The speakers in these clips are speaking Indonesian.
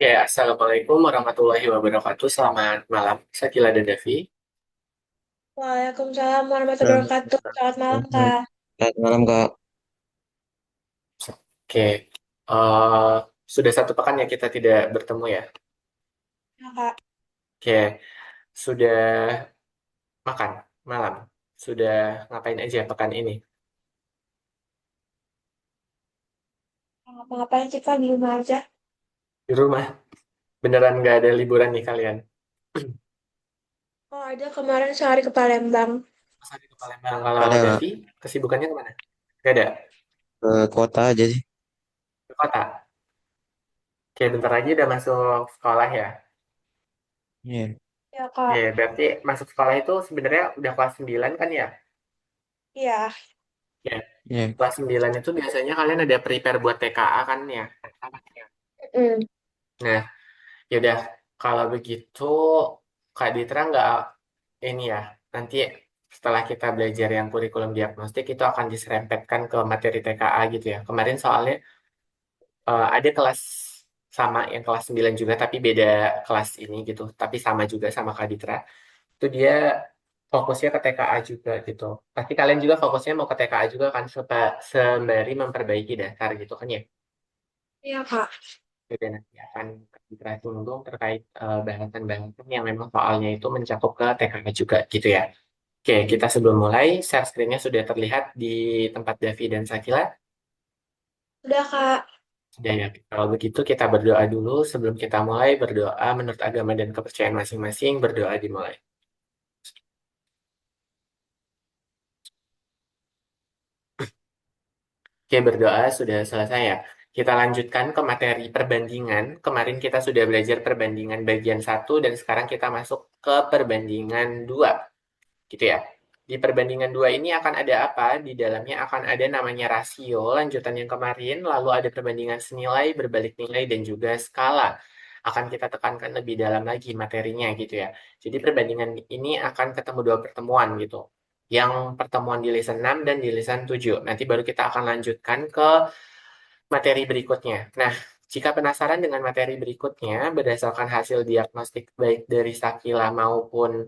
Ya, Assalamualaikum warahmatullahi wabarakatuh. Selamat malam, Sakila dan Devi. Waalaikumsalam warahmatullahi Selamat wabarakatuh. Selamat malam, malam. Kak. Selamat malam, Kak. Oke, eh, sudah satu pekan ya kita tidak bertemu ya. Ya, Kak. Oke, sudah makan malam. Sudah ngapain aja pekan ini Nggak ngapa-ngapain sih, Kak, di rumah aja. di rumah? Beneran nggak ada liburan nih kalian? Oh, ada kemarin sehari ke Palembang. Pas hari ke Palembang. Kalau Ada Kak, Devi, kesibukannya kemana? Gak ada, ke kota aja sih. ke kota. Oke, bentar lagi udah masuk sekolah ya. Iya, Ya, Oke, Kak. berarti masuk sekolah itu sebenarnya udah kelas 9 kan ya? Iya. Ya, iya. kelas 9 itu biasanya kalian ada prepare buat TKA kan ya? Mm. Nah, ya udah kalau begitu Kak Ditra nggak ini ya, nanti setelah kita belajar yang kurikulum diagnostik itu akan diserempetkan ke materi TKA gitu ya. Kemarin soalnya ada kelas sama yang kelas 9 juga tapi beda kelas ini gitu, tapi sama juga sama Kak Ditra. Itu dia fokusnya ke TKA juga gitu. Pasti kalian juga fokusnya mau ke TKA juga kan sembari memperbaiki dasar gitu kan ya. Iya, Kak. Juga nanti akan kita singgung terkait bahasan-bahasan yang memang soalnya itu mencakup ke TKA juga gitu ya. Oke, kita sebelum mulai, share screen-nya sudah terlihat di tempat Davi dan Sakila. Udah, Kak. Sudah ya, kalau begitu kita berdoa dulu sebelum kita mulai berdoa menurut agama dan kepercayaan masing-masing, berdoa dimulai. Oke, berdoa sudah selesai ya. Kita lanjutkan ke materi perbandingan. Kemarin kita sudah belajar perbandingan bagian satu dan sekarang kita masuk ke perbandingan 2. Gitu ya. Di perbandingan dua ini akan ada apa? Di dalamnya akan ada namanya rasio, lanjutan yang kemarin, lalu ada perbandingan senilai, berbalik nilai, dan juga skala. Akan kita tekankan lebih dalam lagi materinya gitu ya. Jadi perbandingan ini akan ketemu dua pertemuan gitu. Yang pertemuan di lisan 6 dan di lisan 7. Nanti baru kita akan lanjutkan ke materi berikutnya. Nah, jika penasaran dengan materi berikutnya, berdasarkan hasil diagnostik baik dari Sakila maupun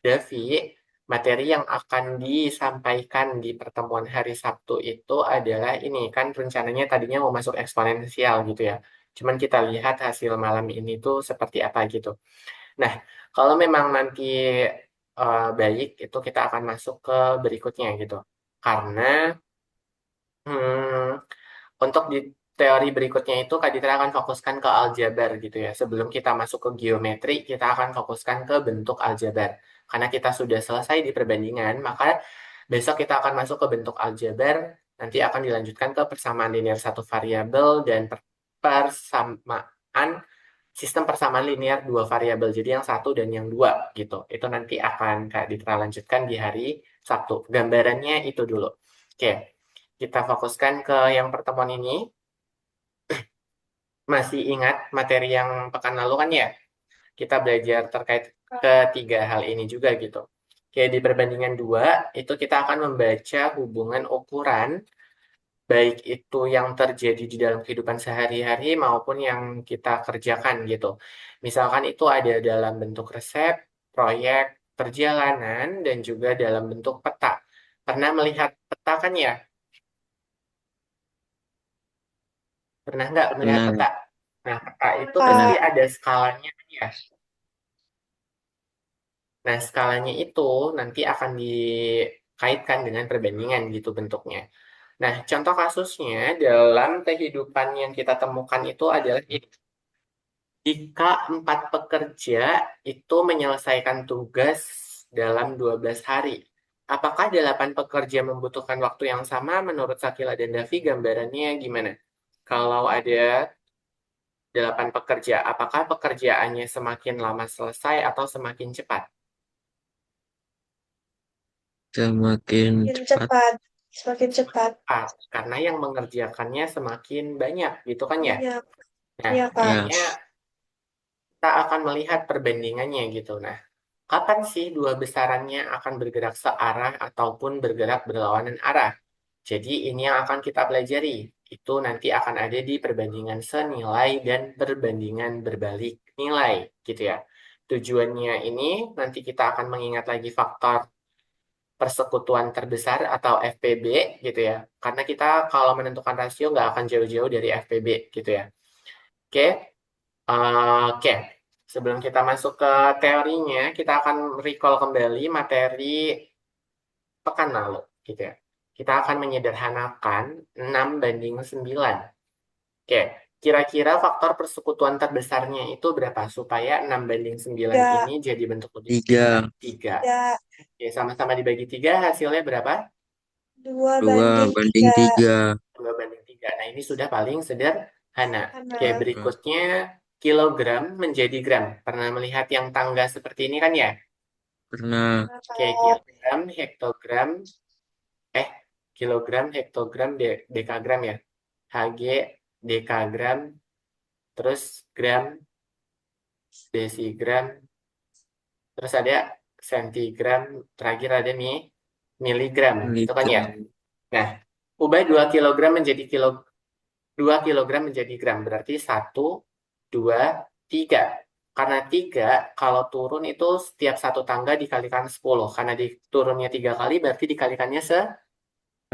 Davi, materi yang akan disampaikan di pertemuan hari Sabtu itu adalah ini kan rencananya tadinya mau masuk eksponensial gitu ya. Cuman kita lihat hasil malam ini tuh seperti apa gitu. Nah, kalau memang nanti baik itu kita akan masuk ke berikutnya gitu. Karena hmm, untuk di teori berikutnya itu Kak Ditra akan fokuskan ke aljabar gitu ya. Sebelum kita masuk ke geometri, kita akan fokuskan ke bentuk aljabar. Karena kita sudah selesai di perbandingan, maka besok kita akan masuk ke bentuk aljabar, nanti akan dilanjutkan ke persamaan linear satu variabel dan persamaan sistem persamaan linear dua variabel. Jadi yang satu dan yang dua gitu. Itu nanti akan Kak Ditra lanjutkan di hari Sabtu. Gambarannya itu dulu. Oke, kita fokuskan ke yang pertemuan ini. Masih ingat materi yang pekan lalu kan ya? Kita belajar terkait ketiga hal ini juga gitu. Oke, di perbandingan dua, itu kita akan membaca hubungan ukuran, baik itu yang terjadi di dalam kehidupan sehari-hari maupun yang kita kerjakan gitu. Misalkan itu ada dalam bentuk resep, proyek, perjalanan, dan juga dalam bentuk peta. Pernah melihat peta kan ya? Pernah nggak melihat Pernah peta? Kak. Nah, peta Iya, itu pasti Kak. Pernah. ada skalanya kan ya. Nah, skalanya itu nanti akan dikaitkan dengan perbandingan gitu bentuknya. Nah, contoh kasusnya dalam kehidupan yang kita temukan itu adalah ini. Jika empat pekerja itu menyelesaikan tugas dalam 12 hari, apakah 8 pekerja membutuhkan waktu yang sama? Menurut Sakila dan Davi, gambarannya gimana? Kalau ada 8 pekerja, apakah pekerjaannya semakin lama selesai atau semakin cepat? Semakin Semakin cepat. cepat. Semakin cepat. Cepat, karena yang mengerjakannya semakin banyak, gitu kan ya? Banyak. Nah, Iya, Kak. Ya, makanya kita akan melihat perbandingannya gitu. Nah, kapan sih dua besarannya akan bergerak searah ataupun bergerak berlawanan arah? Jadi ini yang akan kita pelajari. Itu nanti akan ada di perbandingan senilai dan perbandingan berbalik nilai, gitu ya. Tujuannya ini nanti kita akan mengingat lagi faktor persekutuan terbesar atau FPB gitu ya. Karena kita kalau menentukan rasio nggak akan jauh-jauh dari FPB gitu ya. Oke, oke. Sebelum kita masuk ke teorinya, kita akan recall kembali materi pekan lalu gitu ya. Kita akan menyederhanakan 6:9. Oke, kira-kira faktor persekutuan terbesarnya itu berapa? Supaya 6:9 Tiga. ini jadi bentuk lebih singkat. Tiga. 3. Tiga. Oke, sama-sama dibagi 3, hasilnya berapa? Dua Dua banding banding tiga. tiga. 2:3. Nah, ini sudah paling sederhana. Oke, Karena Nah, berikutnya kilogram menjadi gram. Pernah melihat yang tangga seperti ini kan ya? pernah. Oke, kilogram, hektogram, eh, kilogram, hektogram, dekagram ya. Hg, dekagram, terus gram, desigram, terus ada sentigram, terakhir ada nih miligram, gitu kan ya? Miligram. Nah, ubah 2 kilogram menjadi 2 kilogram menjadi gram, berarti 1, 2, 3. Karena 3, kalau turun itu setiap satu tangga dikalikan 10. Karena turunnya 3 kali, berarti dikalikannya 1000.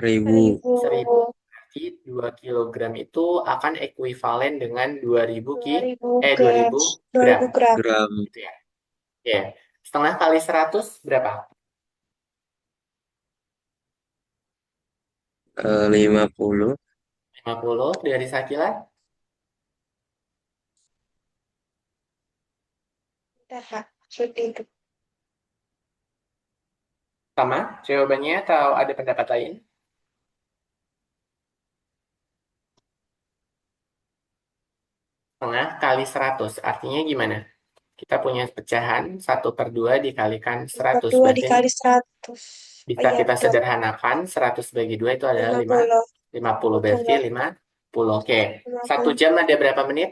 1000. seribu. Berarti 2 kilogram itu akan ekuivalen dengan 2000 Dua ribu dua gram. ribu Dua gram. ribu gram. Gram. Gitu ya. Oke. Setengah kali 100 berapa? 50. 50 dari Sakila. Nah, seperti itu. Sama jawabannya atau ada pendapat lain? Setengah kali 100. Artinya gimana? Kita punya pecahan 1/2 dikalikan Per 100. dua Berarti dikali 100. Oh bisa iya, kita betul. sederhanakan 100/2 itu adalah 50. 5, 50. 50. Berarti 50. Oke. Lima 1 puluh. jam ada berapa menit?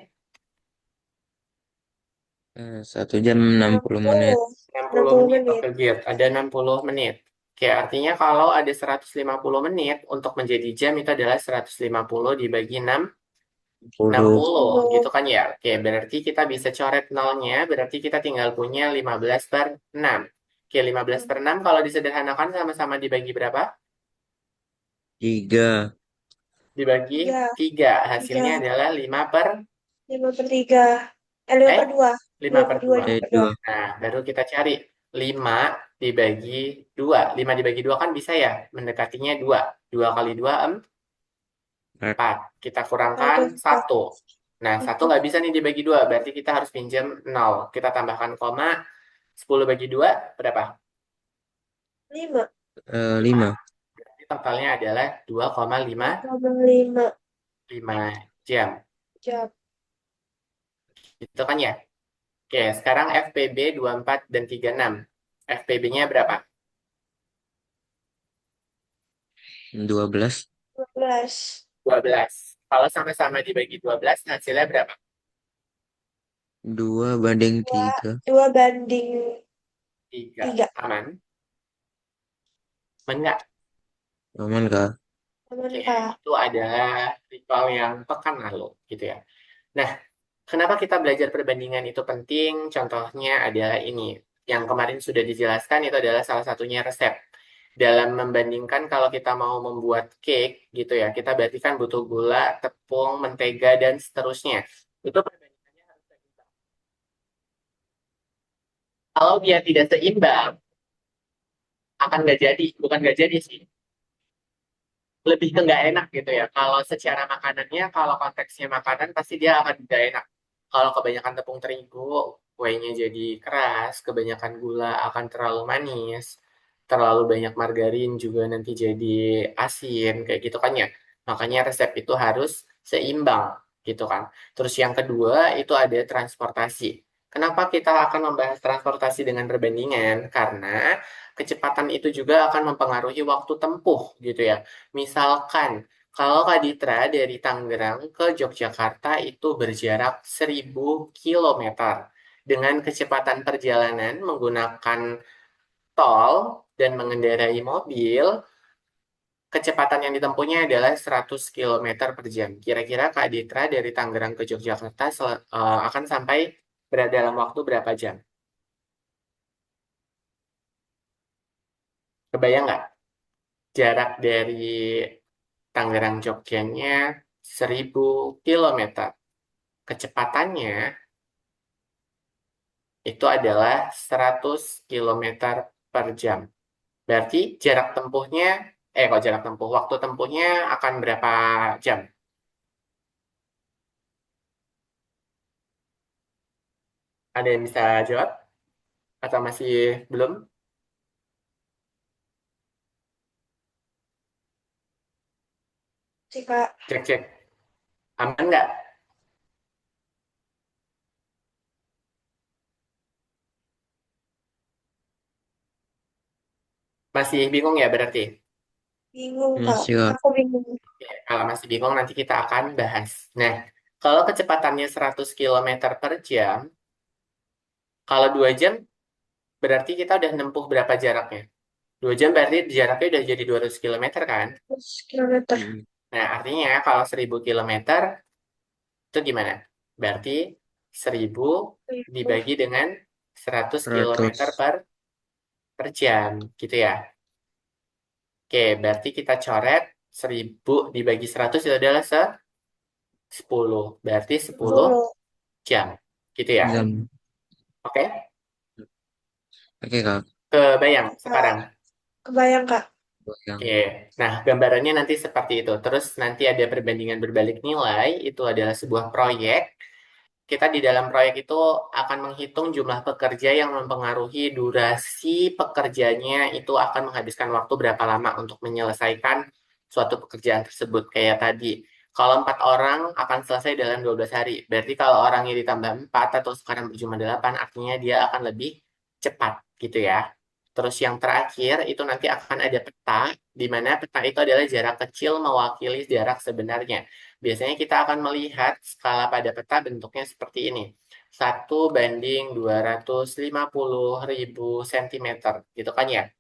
1 jam enam Enam puluh menit. puluh. Enam 60 puluh menit. menit. Oke, Girt. Ada 60 menit. Oke, artinya kalau ada 150 menit, untuk menjadi jam itu adalah 150 dibagi 10. 60 gitu 60. kan ya. Oke, berarti kita bisa coret nolnya, berarti kita tinggal punya 15/6. Oke, 15/6 kalau disederhanakan sama-sama dibagi berapa? 3. Dibagi Tiga. 3. Tiga. Hasilnya adalah 5 per, 5/3. 5 eh, per 2. 5 5 per per 2. 2. 5 per 2. 2. Nah, baru kita cari 5 dibagi 2. 5 dibagi 2 kan bisa ya, mendekatinya 2. 2 kali 2, 4. Kita kurangkan Ada 4. 1. Nah, 1 nggak bisa nih dibagi 2, berarti kita harus pinjam 0. Kita tambahkan koma, 10 bagi 2, berapa? 5. 5. 5. Berarti totalnya adalah 2,5 2,55 jam. jam. Itu kan ya? Oke, sekarang FPB 24 dan 36. FPB-nya berapa? 12. 12. 12. Kalau sama-sama dibagi 12, hasilnya berapa? 2 banding 2. 3. 2 banding 3. 3. Aman? Aman nggak? Aman kah? Aman, Oke, Kak. itu adalah ritual yang pekan lalu, gitu ya. Nah, kenapa kita belajar perbandingan itu penting? Contohnya adalah ini. Yang kemarin sudah dijelaskan itu adalah salah satunya resep. Dalam membandingkan kalau kita mau membuat cake gitu ya, kita berarti kan butuh gula, tepung, mentega, dan seterusnya. Itu perbandingannya harus seimbang. Kalau dia tidak seimbang, akan nggak jadi. Bukan nggak jadi sih. Lebih ke nggak enak gitu ya. Kalau secara makanannya, kalau konteksnya makanan, pasti dia akan nggak enak. Kalau kebanyakan tepung terigu, kuenya jadi keras, kebanyakan gula akan terlalu manis, terlalu banyak margarin juga nanti jadi asin, kayak gitu kan ya. Makanya resep itu harus seimbang, gitu kan. Terus yang kedua, itu ada transportasi. Kenapa kita akan membahas transportasi dengan perbandingan? Karena kecepatan itu juga akan mempengaruhi waktu tempuh, gitu ya. Misalkan, kalau Kak Ditra dari Tangerang ke Yogyakarta itu berjarak 1000 kilometer dengan kecepatan perjalanan menggunakan tol dan mengendarai mobil kecepatan yang ditempuhnya adalah 100 km per jam. Kira-kira Kak Ditra dari Tangerang ke Yogyakarta akan sampai dalam waktu berapa jam? Kebayang nggak? Jarak dari Tangerang Jogjanya 1.000 km. Kecepatannya itu adalah 100 km per jam. Berarti jarak tempuhnya, kok jarak tempuh, waktu tempuhnya akan berapa jam? Ada yang bisa jawab? Atau masih belum? Sih, Kak. Cek, cek. Aman nggak? Masih bingung ya berarti? Bingung, Kak. Masih Kak. Aku bingung. Ya, kalau masih bingung nanti kita akan bahas. Nah, kalau kecepatannya 100 km per jam, kalau 2 jam berarti kita udah nempuh berapa jaraknya? 2 jam berarti jaraknya udah jadi 200 km kan? 100 km. Mm. Nah, artinya kalau 1.000 km itu gimana? Berarti 1.000 Ribu. dibagi dengan 100 km 100. per jam, gitu ya. Oke, berarti kita coret 1.000 dibagi 100 itu adalah 10. Berarti 10 10 jam, gitu ya. Jam. Oke, Oke Kak. kebayang Kak. sekarang. Kebayang, Kak. Yang Oke, nah gambarannya nanti seperti itu. Terus nanti ada perbandingan berbalik nilai, itu adalah sebuah proyek. Kita di dalam proyek itu akan menghitung jumlah pekerja yang mempengaruhi durasi pekerjanya itu akan menghabiskan waktu berapa lama untuk menyelesaikan suatu pekerjaan tersebut. Kayak tadi, kalau 4 orang akan selesai dalam 12 hari. Berarti kalau orangnya ditambah 4 atau sekarang berjumlah 8, artinya dia akan lebih cepat gitu ya. Terus yang terakhir itu nanti akan ada peta, di mana peta itu adalah jarak kecil mewakili jarak sebenarnya. Biasanya kita akan melihat skala pada peta bentuknya seperti ini. 1:250.000 cm, gitu kan ya?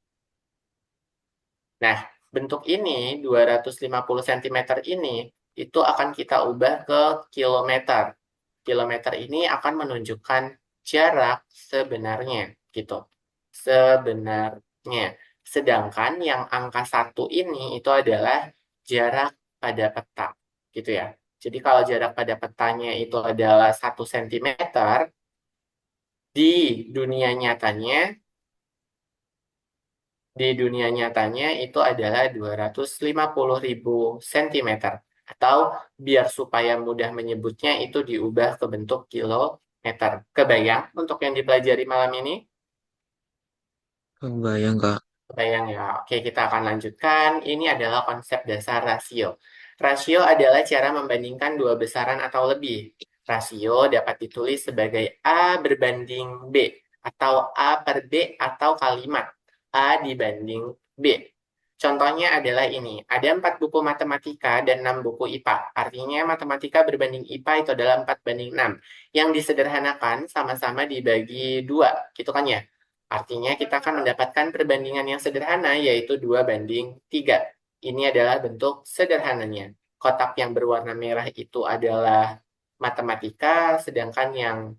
Nah, bentuk ini, 250 cm ini, itu akan kita ubah ke kilometer. Kilometer ini akan menunjukkan jarak sebenarnya, gitu. Sebenarnya. Sedangkan yang angka 1 ini itu adalah jarak pada peta, gitu ya. Jadi kalau jarak pada petanya itu adalah 1 cm, di dunia nyatanya itu adalah 250.000 cm. Atau biar supaya mudah menyebutnya itu diubah ke bentuk kilometer. Kebayang untuk yang dipelajari malam ini? kebayang Kak. Kebayang ya. Oke, kita akan lanjutkan. Ini adalah konsep dasar rasio. Rasio adalah cara membandingkan dua besaran atau lebih. Rasio dapat ditulis sebagai A berbanding B, atau A per B, atau kalimat A dibanding B. Contohnya adalah ini. Ada 4 buku matematika dan 6 buku IPA. Artinya matematika berbanding IPA itu adalah 4:6. Yang disederhanakan sama-sama dibagi 2. Gitu kan ya? Artinya kita akan mendapatkan perbandingan yang sederhana, yaitu 2:3. Ini adalah bentuk sederhananya. Kotak yang berwarna merah itu adalah matematika, sedangkan yang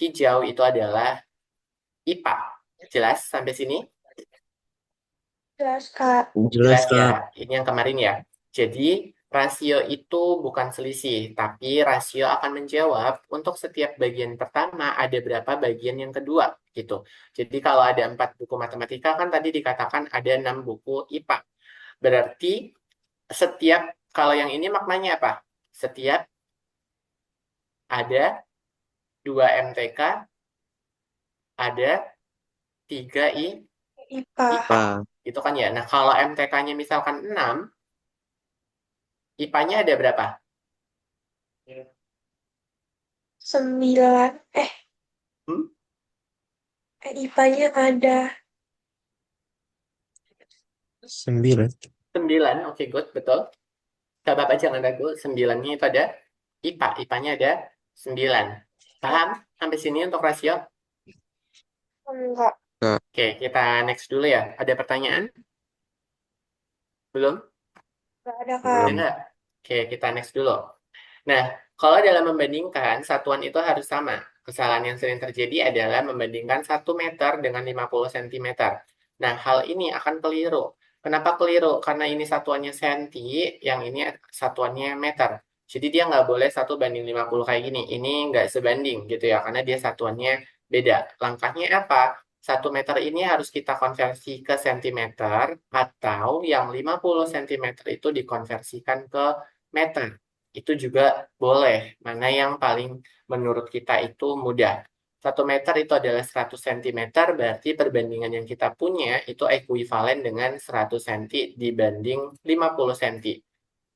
hijau itu adalah IPA. Jelas sampai sini? Jelas, Kak. Jelas Jelas ya, Kak. ini yang kemarin ya. Jadi, rasio itu bukan selisih, tapi rasio akan menjawab untuk setiap bagian pertama ada berapa bagian yang kedua, gitu. Jadi, kalau ada 4 buku matematika, kan tadi dikatakan ada 6 buku IPA. Berarti, setiap, kalau yang ini maknanya apa? Setiap ada 2 MTK, ada 3 IPA. IPA. Pak. Gitu kan ya. Nah, kalau MTK-nya misalkan 6, IPA-nya ada berapa? 9. Hmm? IPA-nya ada 9. 9, oke good, betul. Gak apa-apa, jangan ragu. 9-nya itu ada IPA. IPA-nya ada 9. Paham sampai sini untuk rasio? enggak. Kak. Oke, kita next dulu ya. Ada pertanyaan? Belum? Nggak ada, Kak. Ada Belum. nggak? Oke, kita next dulu. Nah, kalau dalam membandingkan, satuan itu harus sama. Kesalahan yang sering terjadi adalah membandingkan 1 meter dengan 50 cm. Nah, hal ini akan keliru. Kenapa keliru? Karena ini satuannya senti, yang ini satuannya meter. Jadi dia nggak boleh 1:50 kayak gini. Ini nggak sebanding gitu ya, karena dia satuannya beda. Langkahnya apa? 1 meter ini harus kita konversi ke sentimeter, atau yang 50 cm itu dikonversikan ke meter. Itu juga boleh. Mana yang paling menurut kita itu mudah. 1 meter itu adalah 100 cm, berarti perbandingan yang kita punya itu ekuivalen dengan 100 cm dibanding 50 cm.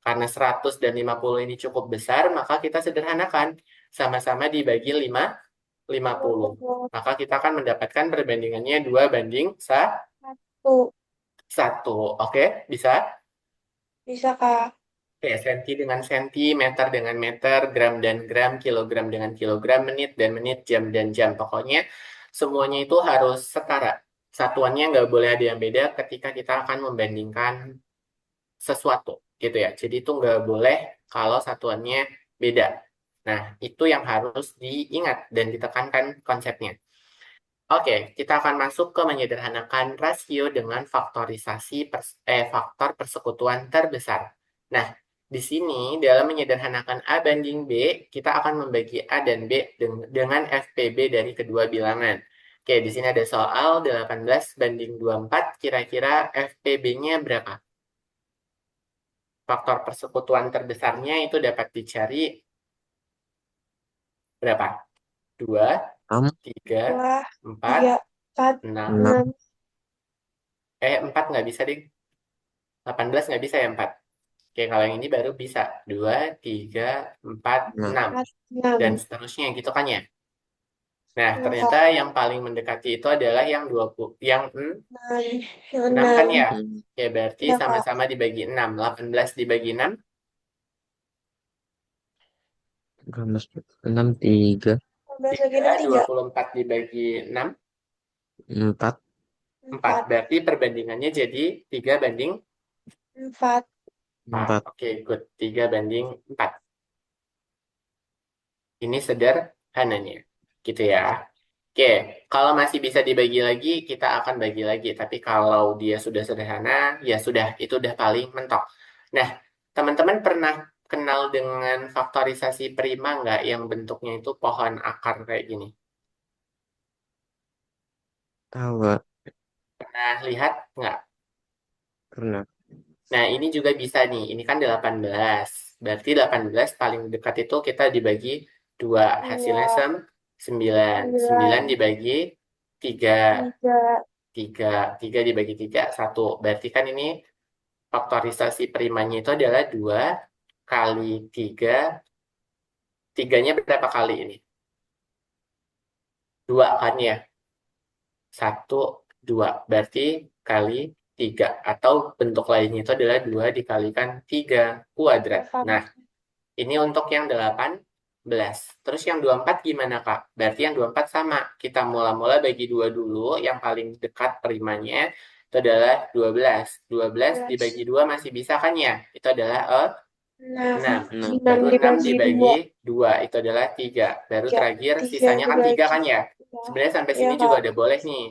Karena 100 dan 50 ini cukup besar, maka kita sederhanakan. Sama-sama dibagi 50. 50. Maka kita akan mendapatkan perbandingannya 1. 2:1. Oke, bisa? Bisa, Kak. Oke, senti dengan senti, meter dengan meter, gram dan gram, kilogram dengan kilogram, menit dan menit, jam dan jam. Pokoknya semuanya itu harus setara. Satuannya nggak boleh ada yang beda ketika kita akan membandingkan sesuatu, gitu ya. Jadi itu nggak boleh kalau satuannya beda. Nah, itu yang harus diingat dan ditekankan konsepnya. Oke, kita akan masuk ke menyederhanakan rasio dengan faktor persekutuan terbesar. Nah, di sini dalam menyederhanakan A banding B, kita akan membagi A dan B dengan FPB dari kedua bilangan. Oke, di sini ada soal 18:24, kira-kira FPB-nya berapa? Faktor persekutuan terbesarnya itu dapat dicari berapa? 2, Kamu 3, 2, 4, 3, 4, 6. 6. 6. 4 nggak bisa, deh. 18 nggak bisa ya 4. Oke, kalau yang ini baru bisa. 2, 3, 4, 6. 6. 4, Dan 6. seterusnya gitu kan ya. Nah, Ya, ternyata Kak. yang paling mendekati itu adalah yang 20, yang 6. Yang 6 kan 6. ya. Hmm. Oke, berarti Ya, Kak. sama-sama dibagi 6. 18 dibagi 6, 6, 3, 12 lagi 3. 6, 3. 24 dibagi 6, 4, 4. 4. Berarti perbandingannya jadi 4. 3:4. 4. Oke, good. 3:4. Ini sederhananya. Gitu ya. Oke, kalau masih bisa dibagi lagi, kita akan bagi lagi. Tapi kalau dia sudah sederhana, ya sudah, itu udah paling mentok. Nah, teman-teman pernah kenal dengan faktorisasi prima nggak yang bentuknya itu pohon akar kayak gini? Tahu gak? Pernah lihat nggak? Pernah. Nah, ini juga bisa nih. Ini kan 18. Berarti 18 paling dekat itu kita dibagi 2. Hasilnya 2, 9. 9 9, dibagi 3. 3. 3. 3 dibagi 3, 1. Berarti kan ini faktorisasi primanya itu adalah 2 kali 3. Tiganya berapa kali ini? 2 kan ya? 1, 2. Berarti kali 3. Atau bentuk lainnya itu adalah 2 dikalikan 3 kuadrat. 8. Nah, ini untuk yang 18. Terus yang 24 gimana, Kak? Berarti yang 24 sama. Kita mula-mula bagi 2 dulu. Yang paling dekat primanya itu adalah 12. 12 dibagi 12. 2 masih bisa kan ya? Itu adalah 6. 6. 6. 6 Baru 6 dibagi dibagi 2. 2. Itu adalah 3. Baru 3. terakhir 3 sisanya kan 3 dibagi kan ya? 3. Sebenarnya sampai Ya, sini juga Kak. udah boleh nih.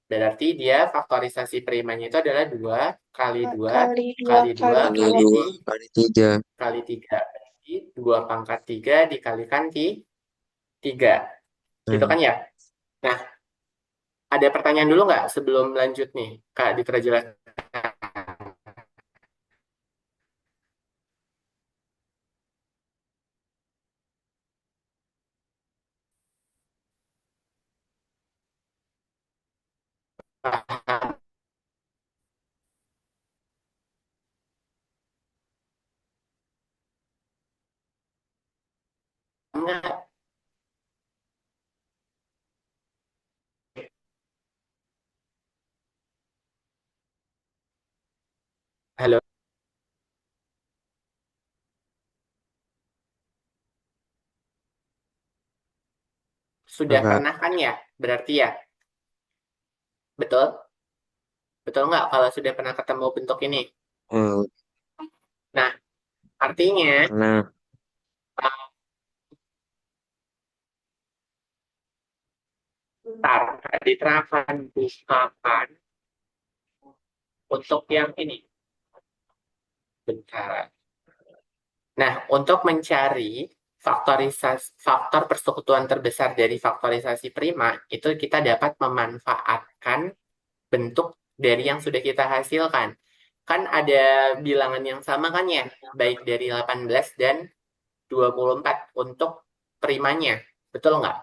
Berarti dia faktorisasi primanya itu adalah 2 kali 2 Kali 2 kali 2 kali Kali kali 2. 2, kali 3. kali 3. Berarti 2 pangkat 3 dikalikan 3. Gitu Nah, kan ya? Nah, ada pertanyaan dulu nggak sebelum lanjut nih, Kak Ditra jelaskan? Nggak? Halo, sudah Kakak. pernah kan ya? Berarti ya, betul? Betul nggak kalau sudah pernah ketemu bentuk ini? Oh, Nah, artinya, Pernah. bentar, diterapkan usahakan untuk yang ini. Bentar. Nah, untuk mencari faktor persekutuan terbesar dari faktorisasi prima, itu kita dapat memanfaatkan bentuk dari yang sudah kita hasilkan. Kan ada bilangan yang sama kan ya, baik dari 18 dan 24 untuk primanya. Betul nggak?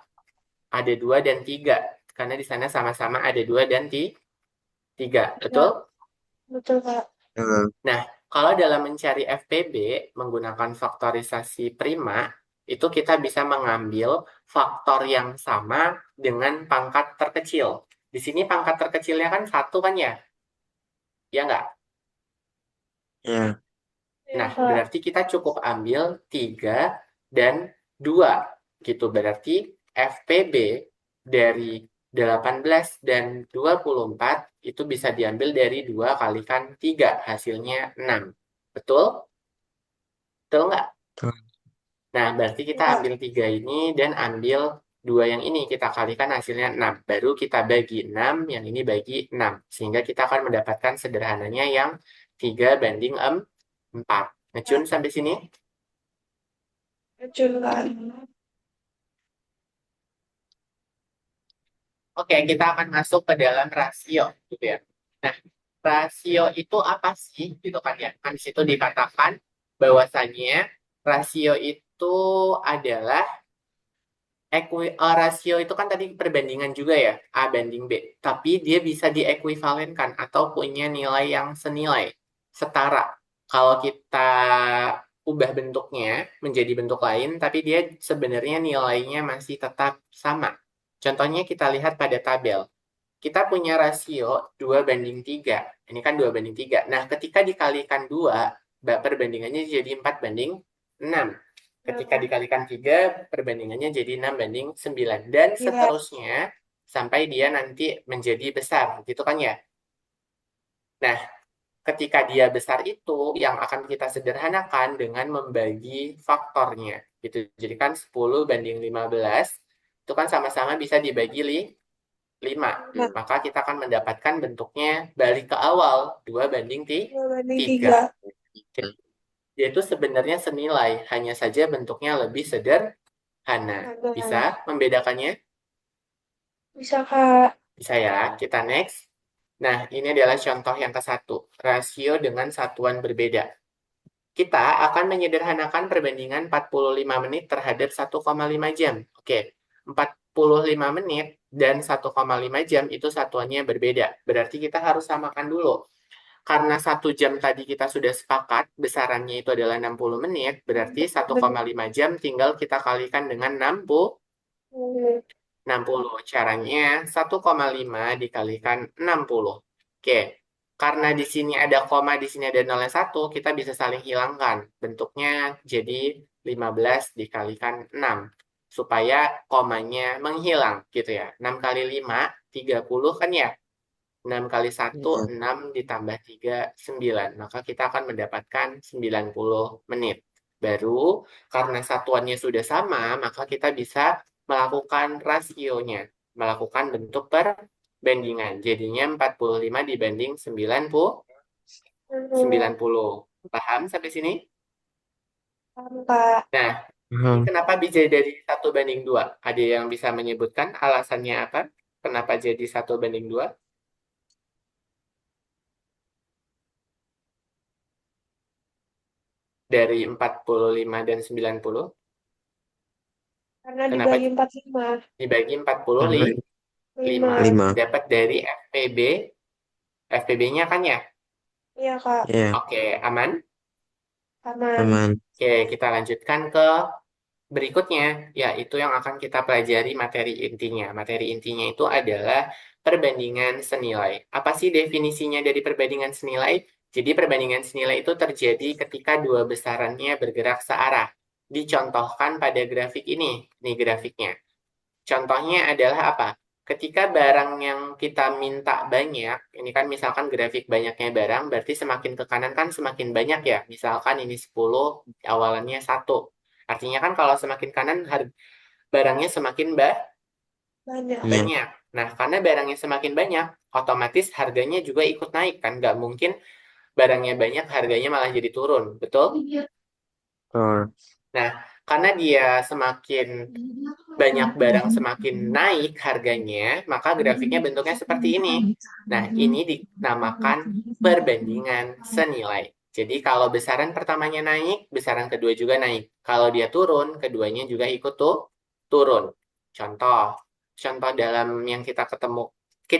Ada 2 dan 3. Karena di sana sama-sama ada 2 dan 3. Ya, Betul? betul, Kak. Eh, Nah, kalau dalam mencari FPB menggunakan faktorisasi prima, itu kita bisa mengambil faktor yang sama dengan pangkat terkecil. Di sini pangkat terkecilnya kan 1 kan ya? Ya nggak? ya. Ya, Nah, Kak. berarti kita cukup ambil 3 dan 2. Gitu. Berarti FPB dari 18 dan 24 itu bisa diambil dari 2 kalikan 3. Hasilnya 6. Betul? Betul nggak? Tuh. Nah, berarti kita Kak. ambil 3 ini dan ambil 2 yang ini. Kita kalikan hasilnya 6. Baru kita bagi 6, yang ini bagi 6. Sehingga kita akan mendapatkan sederhananya yang 3 banding 4. Ngecun sampai sini? Betul, Kak. Oke, kita akan masuk ke dalam rasio, gitu ya. Nah, rasio itu apa sih, gitu kan ya? Kan di situ dikatakan bahwasannya rasio itu adalah rasio itu kan tadi perbandingan juga ya, A banding B. Tapi dia bisa diekuivalenkan atau punya nilai yang senilai, setara. Kalau kita ubah bentuknya menjadi bentuk lain, tapi dia sebenarnya nilainya masih tetap sama. Contohnya kita lihat pada tabel. Kita punya rasio 2 banding 3. Ini kan 2 banding 3. Nah, ketika dikalikan 2, perbandingannya jadi 4 banding 6. Ya, Ketika Kak. dikalikan 3, perbandingannya jadi 6 banding 9. Dan Iya. seterusnya sampai dia nanti menjadi besar. Gitu kan ya? Nah, ketika dia besar itu yang akan kita sederhanakan dengan membagi faktornya. Gitu. Jadi kan 10 banding 15 itu kan sama-sama bisa dibagi 5. Kak. Maka kita akan mendapatkan bentuknya balik ke awal, 2 banding 2 banding 3. 3. Dia itu sebenarnya senilai, hanya saja bentuknya lebih sederhana. Bisa Nah, membedakannya? bisa, Kak. Bisa ya, kita next. Nah, ini adalah contoh yang ke-1, rasio dengan satuan berbeda. Kita akan menyederhanakan perbandingan 45 menit terhadap 1,5 jam. Oke, 45 menit dan 1,5 jam itu satuannya berbeda. Berarti kita harus samakan dulu. Karena 1 jam tadi kita sudah sepakat, besarannya itu adalah 60 menit, berarti Benar. 1,5 jam tinggal kita kalikan dengan 60. 60. Caranya 1,5 dikalikan 60. Oke. Karena di sini ada koma, di sini ada 0,1, kita bisa saling hilangkan. Bentuknya jadi 15 dikalikan 6. Supaya komanya menghilang gitu ya. 6 kali 5, 30 kan ya? 6 kali 1, Iya. 6 ditambah 3, 9. Maka kita akan mendapatkan 90 menit. Baru, karena satuannya sudah sama, maka kita bisa melakukan rasionya. Melakukan bentuk perbandingan. Jadinya 45 dibanding 90. 90. Paham sampai sini? Paham, Kak. Nah, ini Paham. kenapa bisa jadi 1 banding 2? Ada yang bisa menyebutkan alasannya apa? Kenapa jadi 1 banding 2? Dari 45 dan 90. Karena Kenapa dibagi 45. dibagi Karena 45? 5. 5. Dapat dari FPB. FPB-nya kan ya? Iya, Kak. Ya, Oke, aman? Aman. aman. Oke, kita lanjutkan ke berikutnya. Ya, itu yang akan kita pelajari materi intinya. Materi intinya itu adalah perbandingan senilai. Apa sih definisinya dari perbandingan senilai? Jadi perbandingan senilai itu terjadi ketika dua besarannya bergerak searah. Dicontohkan pada grafik ini. Ini grafiknya. Contohnya adalah apa? ketika barang yang kita minta banyak, ini kan misalkan grafik banyaknya barang, berarti semakin ke kanan kan semakin banyak ya. Misalkan ini 10, awalannya 1. Artinya kan kalau semakin kanan, barangnya semakin Banyak. Iya. banyak. Nah, karena barangnya semakin banyak, otomatis harganya juga ikut naik kan. Nggak mungkin barangnya banyak, harganya malah jadi turun. Betul? Betul. Nah, karena dia semakin banyak barang semakin naik harganya, maka grafiknya bentuknya seperti ini. Nah, ini dinamakan perbandingan senilai. Jadi kalau besaran pertamanya naik, besaran kedua juga naik. Kalau dia turun, keduanya juga ikut tuh turun. Contoh, contoh dalam yang kita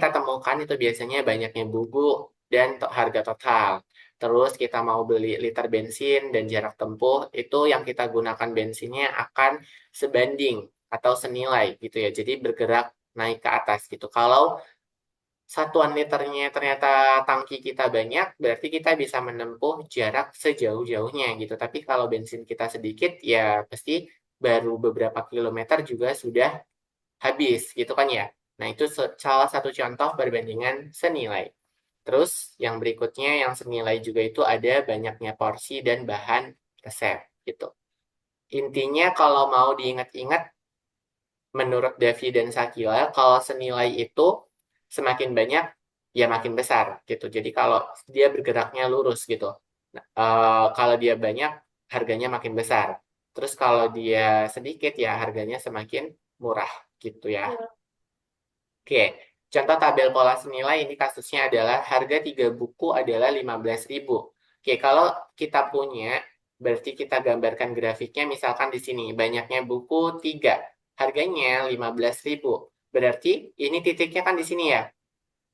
temukan itu biasanya banyaknya buku dan harga total. Terus kita mau beli liter bensin dan jarak tempuh, itu yang kita gunakan bensinnya akan sebanding atau senilai gitu ya. Jadi bergerak naik ke atas gitu. Kalau satuan liternya ternyata tangki kita banyak, berarti kita bisa menempuh jarak sejauh-jauhnya gitu. Tapi kalau bensin kita sedikit, ya pasti baru beberapa kilometer juga sudah habis gitu kan ya. Nah, itu salah satu contoh perbandingan senilai. Terus yang berikutnya yang senilai juga itu ada banyaknya porsi dan bahan resep gitu. Intinya kalau mau diingat-ingat, menurut Devi dan Sakila, kalau senilai itu semakin banyak, ya makin besar gitu. Jadi kalau dia bergeraknya lurus gitu. Nah, kalau dia banyak, harganya makin besar. Terus kalau dia sedikit, ya harganya semakin murah gitu ya. Oke, contoh tabel pola senilai ini kasusnya adalah harga 3 buku adalah 15.000. Oke, kalau kita punya, berarti kita gambarkan grafiknya misalkan di sini. Banyaknya buku 3, harganya 15.000. Berarti ini titiknya kan di sini ya.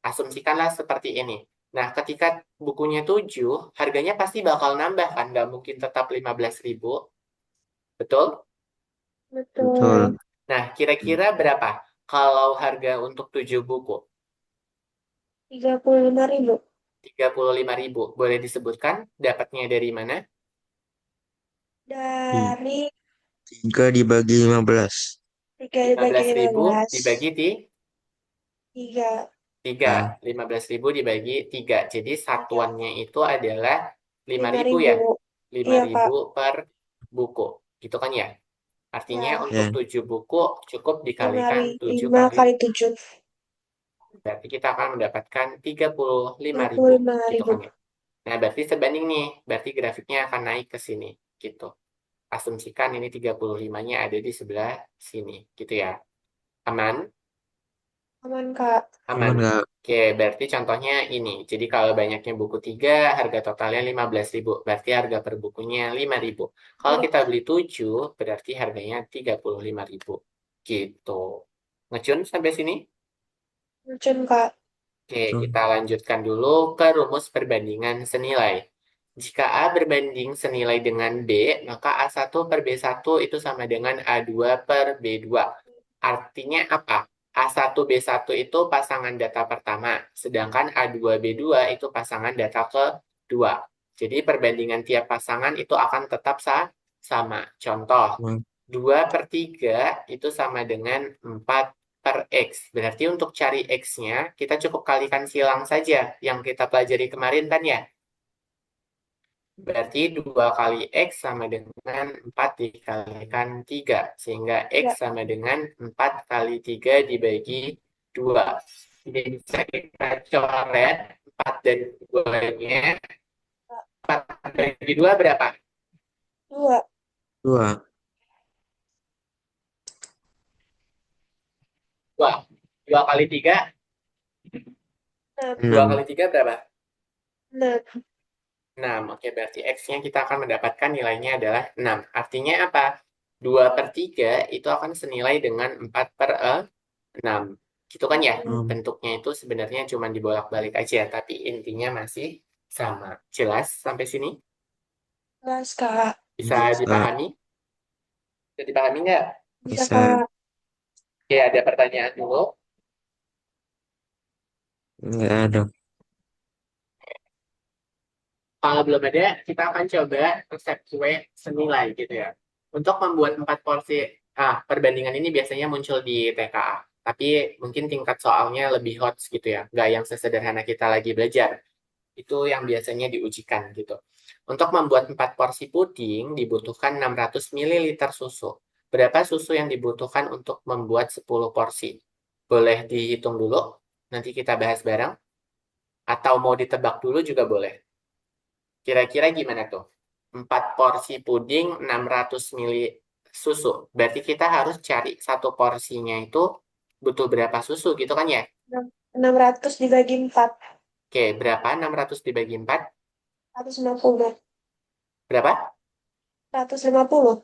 Asumsikanlah seperti ini. Nah, ketika bukunya 7, harganya pasti bakal nambah kan? Nggak mungkin tetap 15.000. Betul? Betul. Betul. Nah, kira-kira berapa kalau harga untuk 7 buku? 35.000. 35.000. Boleh disebutkan dapatnya dari mana? Dari 3 dibagi 15. 3 dibagi 15.000 15. dibagi 3. 3. Ya. 15.000 dibagi 3. Jadi Iya. satuannya itu adalah 5.000 5.000. ya. lima Iya, Kak. ribu per buku. Gitu kan ya? Artinya Ya. untuk Ya. 7 buku cukup lima dikalikan 7 5 kali. kali 7. Berarti kita akan mendapatkan 35.000. Gitu 35.000. kan ya? Nah, berarti sebanding nih. Berarti grafiknya akan naik ke sini. Gitu. Asumsikan ini 35-nya ada di sebelah sini. Gitu ya. Aman? Aman, Kak. Aman. Aman nggak? Oke, berarti contohnya ini. Jadi kalau banyaknya buku 3, harga totalnya 15.000. Berarti harga per bukunya 5.000. Kalau Iya. kita beli 7, berarti harganya 35.000. Gitu. Ngecun sampai sini? Lucu, Kak. Oke, Betul. kita lanjutkan dulu ke rumus perbandingan senilai. Jika A berbanding senilai dengan B, maka A1 per B1 itu sama dengan A2 per B2. Artinya apa? A1 B1 itu pasangan data pertama, sedangkan A2 B2 itu pasangan data kedua. Jadi perbandingan tiap pasangan itu akan tetap sama. Contoh, Aman. 2 per 3 itu sama dengan 4 per X. Berarti untuk cari X-nya, kita cukup kalikan silang saja yang kita pelajari kemarin kan ya? Berarti 2 kali X sama dengan 4 dikalikan 3. Sehingga X Iya. sama dengan 4 kali 3 dibagi 2. Jadi bisa kita coret 4 dan 2-nya. 4 bagi 2 berapa? 2. 2. 2. 2 kali 3. 6. 2 kali 6. 3 berapa? 6. 6. Oke, berarti X-nya kita akan mendapatkan nilainya adalah 6. Artinya apa? 2 per 3 itu akan senilai dengan 4 per 6. Gitu kan ya? Bentuknya itu sebenarnya cuma dibolak-balik aja, tapi intinya masih sama. Jelas sampai sini? Jelas, Kak. Bisa Bisa. dipahami? Bisa dipahami nggak? Bisa, Bisa. Kak. Oke, ada pertanyaan dulu. Nggak ada. Kalau belum ada, kita akan coba resep kue senilai gitu ya. Untuk membuat 4 porsi, perbandingan ini biasanya muncul di TKA. Tapi mungkin tingkat soalnya lebih hot gitu ya, nggak yang sesederhana kita lagi belajar. Itu yang biasanya diujikan gitu. Untuk membuat 4 porsi puding dibutuhkan 600 ml susu. Berapa susu yang dibutuhkan untuk membuat 10 porsi? Boleh dihitung dulu, nanti kita bahas bareng. Atau mau ditebak dulu juga boleh. Kira-kira gimana tuh? 4 porsi puding 600 ml susu. Berarti kita harus cari satu porsinya itu butuh berapa susu gitu kan ya? 600 dibagi 4. Oke, berapa? 600 dibagi 4. 150. Berapa? 150.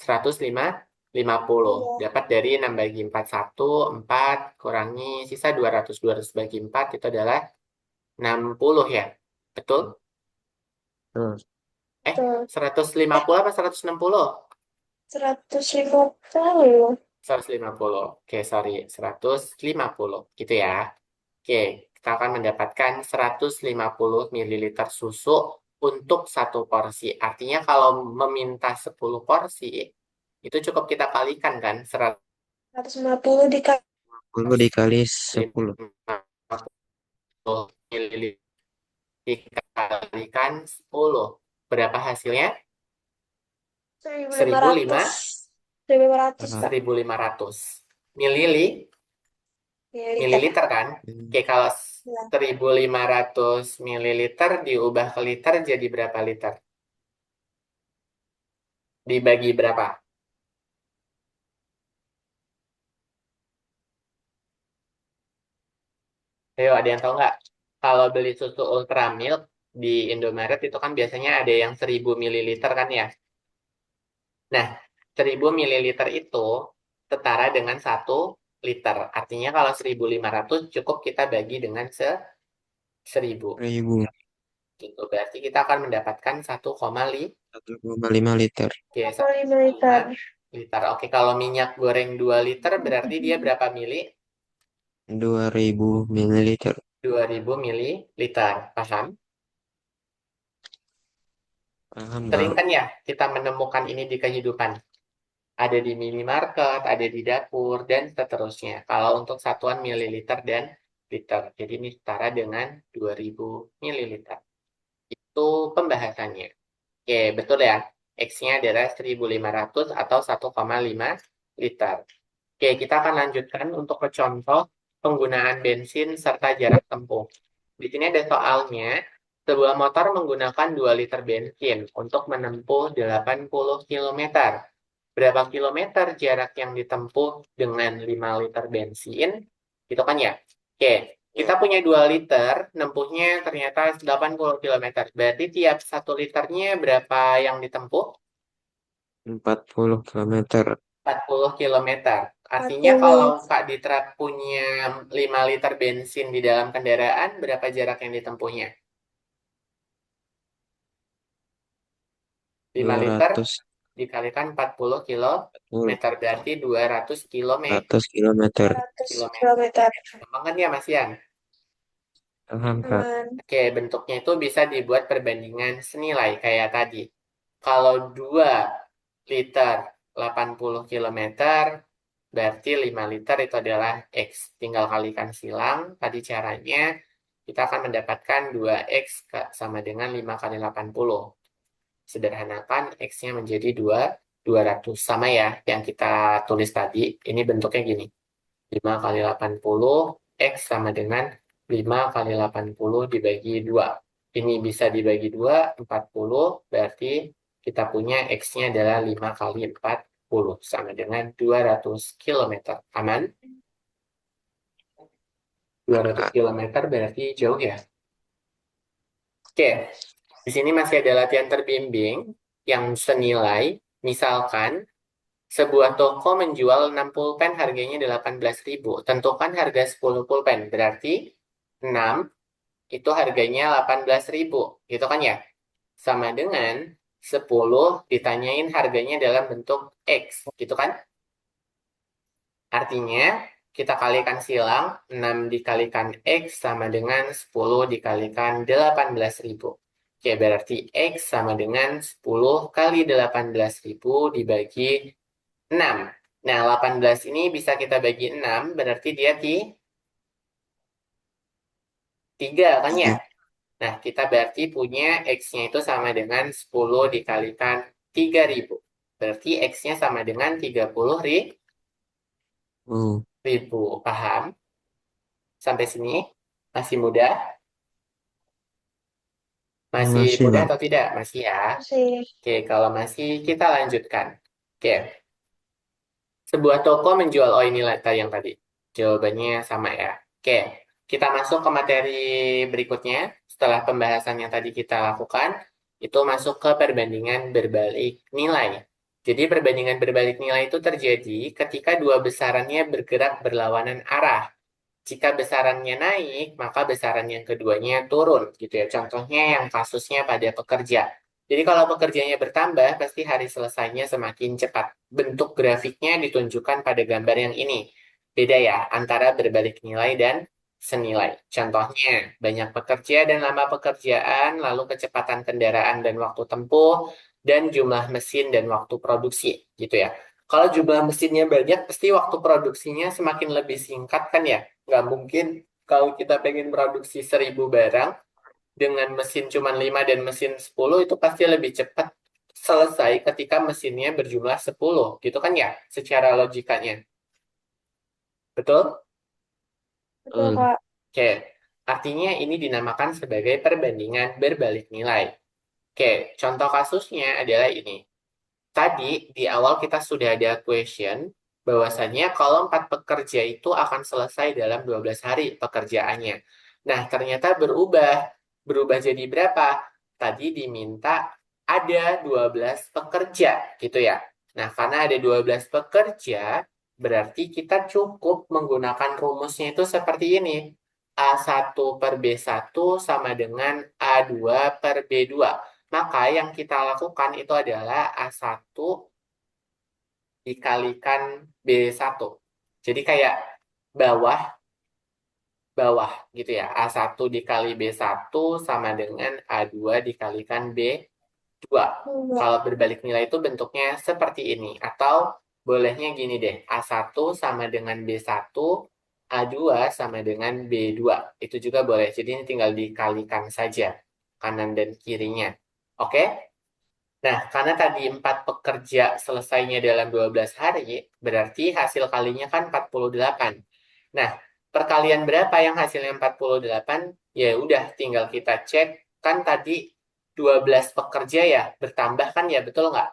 150. Iya. Dapat dari 6 bagi 4. 1, 4, kurangi sisa 200. 200 bagi 4 itu adalah 60 ya. Betul? Betul. Eh, Tuh. 150 apa 160? 150. 150. Oke, sorry. 150. Gitu ya. Oke, kita akan mendapatkan 150 ml susu untuk satu porsi. Artinya kalau meminta 10 porsi, itu cukup kita kalikan kan? 150 dikali 10 dikali 10. 150 ml dikalikan 10. Berapa hasilnya? 1.500. 1.500. 1.500, Kak. 100. 1.500 mililiter. Mililiter. Mililiter kan? Oke, kalau Ya. 1.500 mililiter diubah ke liter jadi berapa liter? Dibagi berapa? Ayo, ada yang tahu nggak? Kalau beli susu Ultramilk di Indomaret itu kan biasanya ada yang 1.000 mililiter kan ya? Nah, 1.000 mililiter itu setara dengan 1 liter. Artinya kalau 1.500 cukup kita bagi dengan 1.000. 1000. Gitu. Berarti kita akan mendapatkan 1,5 1,5 liter. Oke, 5 1,5 liter. liter. Oke, kalau minyak goreng 2 liter berarti dia berapa mili? 2000 mililiter. 2.000 mililiter. Paham? Paham, Sering Bang? kan ya kita menemukan ini di kehidupan. Ada di minimarket, ada di dapur, dan seterusnya. Kalau untuk satuan mililiter dan liter. Jadi ini setara dengan 2.000 mililiter. Itu pembahasannya. Oke, betul ya. X-nya adalah 1.500 atau 1,5 liter. Oke, kita akan lanjutkan untuk ke contoh penggunaan bensin serta jarak tempuh. Di sini ada soalnya, sebuah motor menggunakan 2 liter bensin untuk menempuh 80 kilometer. Berapa kilometer jarak yang ditempuh dengan 5 liter bensin? Gitu kan ya? Oke, kita punya 2 liter, nempuhnya ternyata 80 kilometer. Berarti tiap 1 liternya berapa yang ditempuh? 40 kilometer. 40 kilometer. Artinya kalau 40. Kak Ditra punya 5 liter bensin di dalam kendaraan, berapa jarak yang ditempuhnya? 5 liter 200. dikalikan 40 kilometer, berarti 200 kilometer. 100 kilometer. 200 kilometer. Gampang kan ya, Mas Yan? Paham, Kak? Aman. Oke, bentuknya itu bisa dibuat perbandingan senilai kayak tadi. Kalau 2 liter 80 kilometer, berarti 5 liter itu adalah X. Tinggal kalikan silang. Tadi caranya kita akan mendapatkan 2X sama dengan 5 kali 80. Sederhanakan X-nya menjadi 200. Sama ya yang kita tulis tadi. Ini bentuknya gini. 5 kali 80 X sama dengan 5 kali 80 dibagi 2. Ini bisa dibagi 2, 40. Berarti kita punya X-nya adalah 5 kali 40. Sama dengan 200 kilometer. Aman? 200 Kak. kilometer berarti jauh ya. Oke, di sini masih ada latihan terbimbing yang senilai. Misalkan sebuah toko menjual 6 pulpen harganya 18.000. Tentukan harga 10 pulpen. Berarti 6 itu harganya 18.000. Gitu kan ya? Sama dengan 10 ditanyain harganya dalam bentuk X. Gitu kan? Artinya kita kalikan silang 6 dikalikan X sama dengan 10 dikalikan 18.000. Oke, berarti X sama dengan 10 kali 18.000 dibagi 6. Nah, 18 ini bisa kita bagi 6, berarti dia 3 kan ya? 3. Nah, kita berarti punya X-nya itu sama dengan 10 dikalikan 3.000. Berarti X-nya sama dengan 30.000. Oh, Paham? Sampai sini? Masih mudah? Masih masih, mudah Kak. atau tidak? Masih ya. Masih. Oke, kalau masih kita lanjutkan. Oke, sebuah toko menjual, oh ini tadi yang tadi. Jawabannya sama ya. Oke, kita masuk ke materi berikutnya. Setelah pembahasan yang tadi kita lakukan, itu masuk ke perbandingan berbalik nilai. Jadi perbandingan berbalik nilai itu terjadi ketika dua besarannya bergerak berlawanan arah. Jika besarannya naik, maka besaran yang keduanya turun, gitu ya. Contohnya yang kasusnya pada pekerja. Jadi kalau pekerjanya bertambah, pasti hari selesainya semakin cepat. Bentuk grafiknya ditunjukkan pada gambar yang ini. Beda ya, antara berbalik nilai dan senilai. Contohnya, banyak pekerja dan lama pekerjaan, lalu kecepatan kendaraan dan waktu tempuh, dan jumlah mesin dan waktu produksi, gitu ya. Kalau jumlah mesinnya banyak, pasti waktu produksinya semakin lebih singkat kan ya? Nggak mungkin kalau kita pengen produksi 1.000 barang dengan mesin cuma 5 dan mesin 10 itu pasti lebih cepat selesai ketika mesinnya berjumlah 10 gitu kan ya secara logikanya. Betul? Betul, Betul. Kak. Oke. Artinya ini dinamakan sebagai perbandingan berbalik nilai. Oke, contoh kasusnya adalah ini. Tadi di awal kita sudah ada question bahwasannya kalau 4 pekerja itu akan selesai dalam 12 hari pekerjaannya. Nah, ternyata berubah. Berubah jadi berapa? Tadi diminta ada 12 pekerja gitu ya. Nah, karena ada 12 pekerja, berarti kita cukup menggunakan rumusnya itu seperti ini. A1 per B1 sama dengan A2 per B2. Maka yang kita lakukan itu adalah A1 dikalikan B1. Jadi kayak bawah, bawah gitu ya. A1 dikali B1 sama dengan A2 dikalikan B2. Enggak. Kalau berbalik nilai itu bentuknya seperti ini. Atau bolehnya gini deh. A1 sama dengan B1, A2 sama dengan B2. Itu juga boleh. Jadi ini tinggal dikalikan saja kanan dan kirinya. Oke? Nah, karena tadi 4 pekerja selesainya dalam 12 hari, berarti hasil kalinya kan 48. Nah, perkalian berapa yang hasilnya 48? Ya udah, tinggal kita cek. Kan tadi 12 pekerja ya, bertambah kan ya, betul nggak?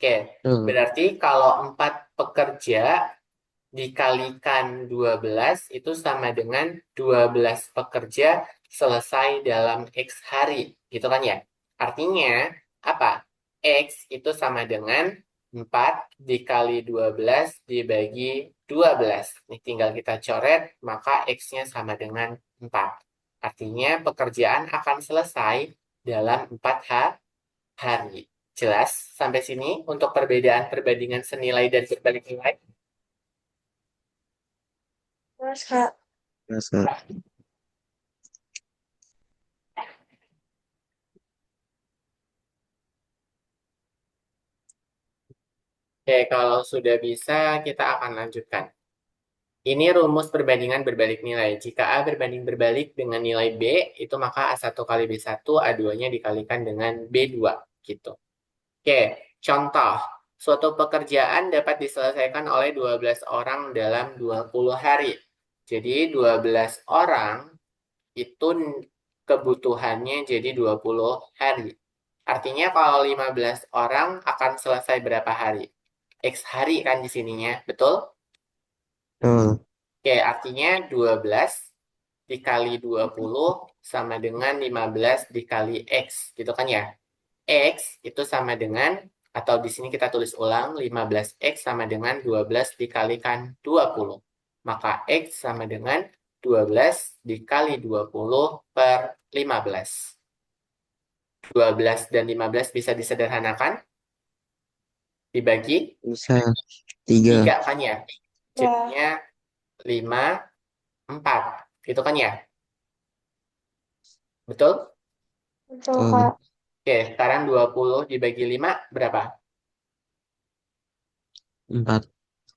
Oke, Betul. berarti kalau 4 pekerja dikalikan 12 itu sama dengan 12 pekerja selesai dalam X hari. Gitu kan ya? Artinya apa? X itu sama dengan 4 dikali 12 dibagi 12. Ini tinggal kita coret, maka X-nya sama dengan 4. Artinya pekerjaan akan selesai dalam 4 hari. Jelas sampai sini untuk perbedaan perbandingan senilai dan berbalik nilai? Terus, Kak. Mas, Kak. Oke, kalau sudah bisa, kita akan lanjutkan. Ini rumus perbandingan berbalik nilai. Jika A berbanding berbalik dengan nilai B, itu maka A1 kali B1, A2-nya dikalikan dengan B2. Gitu. Oke, contoh. Suatu pekerjaan dapat diselesaikan oleh 12 orang dalam 20 hari. Jadi 12 orang itu kebutuhannya jadi 20 hari. Artinya kalau 15 orang akan selesai berapa hari? X hari kan di sininya, betul? Betul. Oke, artinya 12 dikali 20 sama dengan 15 dikali X, gitu kan ya? X itu sama dengan, atau di sini kita tulis ulang, 15X sama dengan 12 dikalikan 20. Maka X sama dengan 12 dikali 20 per 15. 12 dan 15 bisa disederhanakan, dibagi Bisa. 3. 3 kan ya? Ya, Jadinya 5, 4. Gitu kan ya? Betul? betul, Kak. Betul. Oke, sekarang 20 dibagi 5 berapa? 4.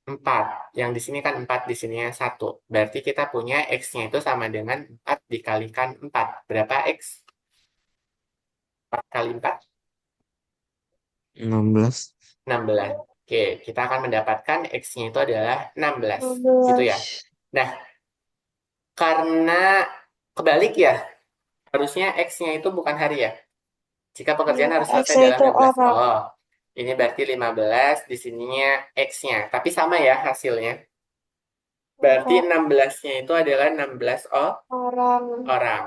4. Yang di sini kan 4, di sininya 1. Berarti kita punya X-nya itu sama dengan 4 dikalikan 4. Berapa X? 4 kali 4? 16. 16. Oke, kita akan mendapatkan X-nya itu adalah 16. Gitu ya. 12. Nah, karena kebalik ya, harusnya X-nya itu bukan hari ya. Jika Iya, pekerjaan harus X selesai dalam itu 16. orang. Oh, ini berarti 15, di sininya X-nya. Tapi sama ya hasilnya. Berarti Enggak, 16-nya itu adalah 16 orang. orang.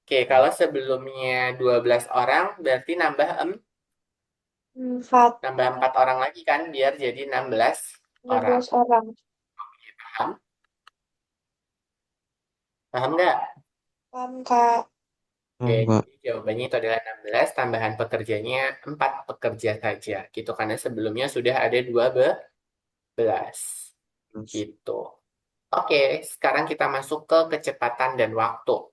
Oke, kalau sebelumnya 12 orang, berarti Empat. nambah 4 orang lagi kan, biar jadi 16 orang. 16 orang. Paham? Paham nggak? Paham, Kak? Oke, Enggak. jadi jawabannya itu adalah 16, tambahan pekerjanya 4 pekerja saja. Gitu, karena sebelumnya sudah ada 12. Gitu. Oke, sekarang kita masuk ke kecepatan dan waktu.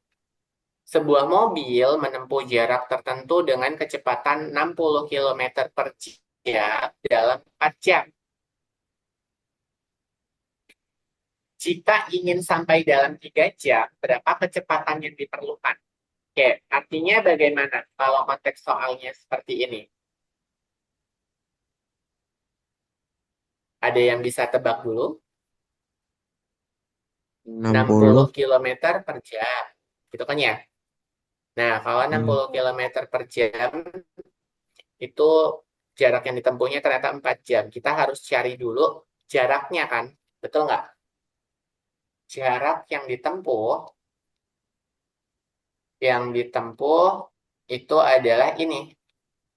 Sebuah mobil menempuh jarak tertentu dengan kecepatan 60 km per jam dalam 4 jam. Jika ingin sampai dalam 3 jam, berapa kecepatan yang diperlukan? Oke, artinya bagaimana kalau konteks soalnya seperti ini? Ada yang bisa tebak dulu? 60 60. km per jam. Gitu kan ya? Nah, kalau Hmm, 60 km per jam, itu jarak yang ditempuhnya ternyata 4 jam. Kita harus cari dulu jaraknya kan? Betul nggak? Jarak yang ditempuh itu adalah ini,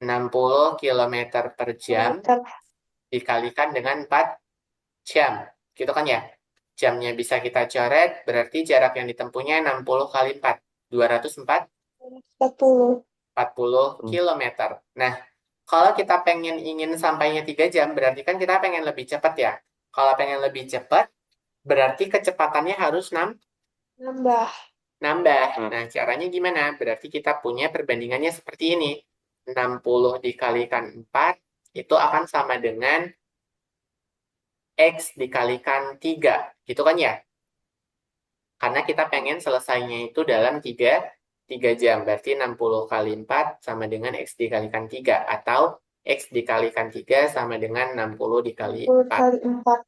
60 km per jam Kilometer. dikalikan dengan 4 jam. Gitu kan ya? Jamnya bisa kita coret, berarti jarak yang ditempuhnya 60 kali 4. 240 40. kilometer. Nah, kalau kita ingin sampainya 3 jam, berarti kan kita pengen lebih cepat ya. Kalau pengen lebih cepat, berarti kecepatannya harus Nambah. nambah. Nah, caranya gimana? Berarti kita punya perbandingannya seperti ini. 60 dikalikan 4 itu akan sama dengan X dikalikan 3. Gitu kan ya? Karena kita pengen selesainya itu dalam 3 jam. Berarti 60 kali 4 sama dengan X dikalikan 3. Atau X dikalikan 3 sama dengan 60 dikali 60 4. kali 4.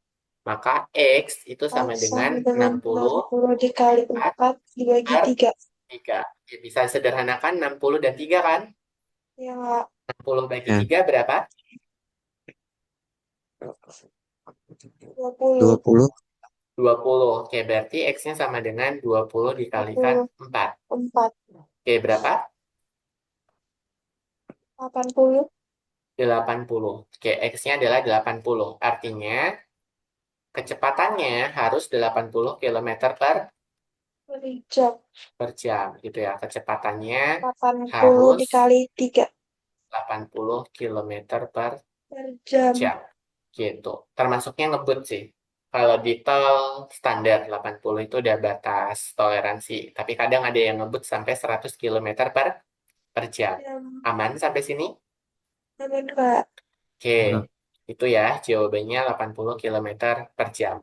Maka X itu sama dengan Sama dengan 60 60 dikali 4 dibagi per 3. 3. Ya, bisa sederhanakan 60 dan 3 kan? Ya, Kak. 60 bagi ya. 3 berapa? 20. 20. 20. Oke, berarti X-nya sama dengan 20 dikalikan 20. 4. 4. Oke, berapa? 80. 80. Oke, X-nya adalah 80. Artinya, kecepatannya harus 80 km Per jam. per jam. Gitu ya. Kecepatannya 80 harus dikali 3. 80 km per Per jam. jam. Gitu. Termasuknya ngebut sih. Kalau di tol standar 80 itu udah batas toleransi. Tapi kadang ada yang ngebut sampai 100 km per jam. Jam. Aman sampai sini? Aman, Kak. Oke, itu ya jawabannya 80 km per jam.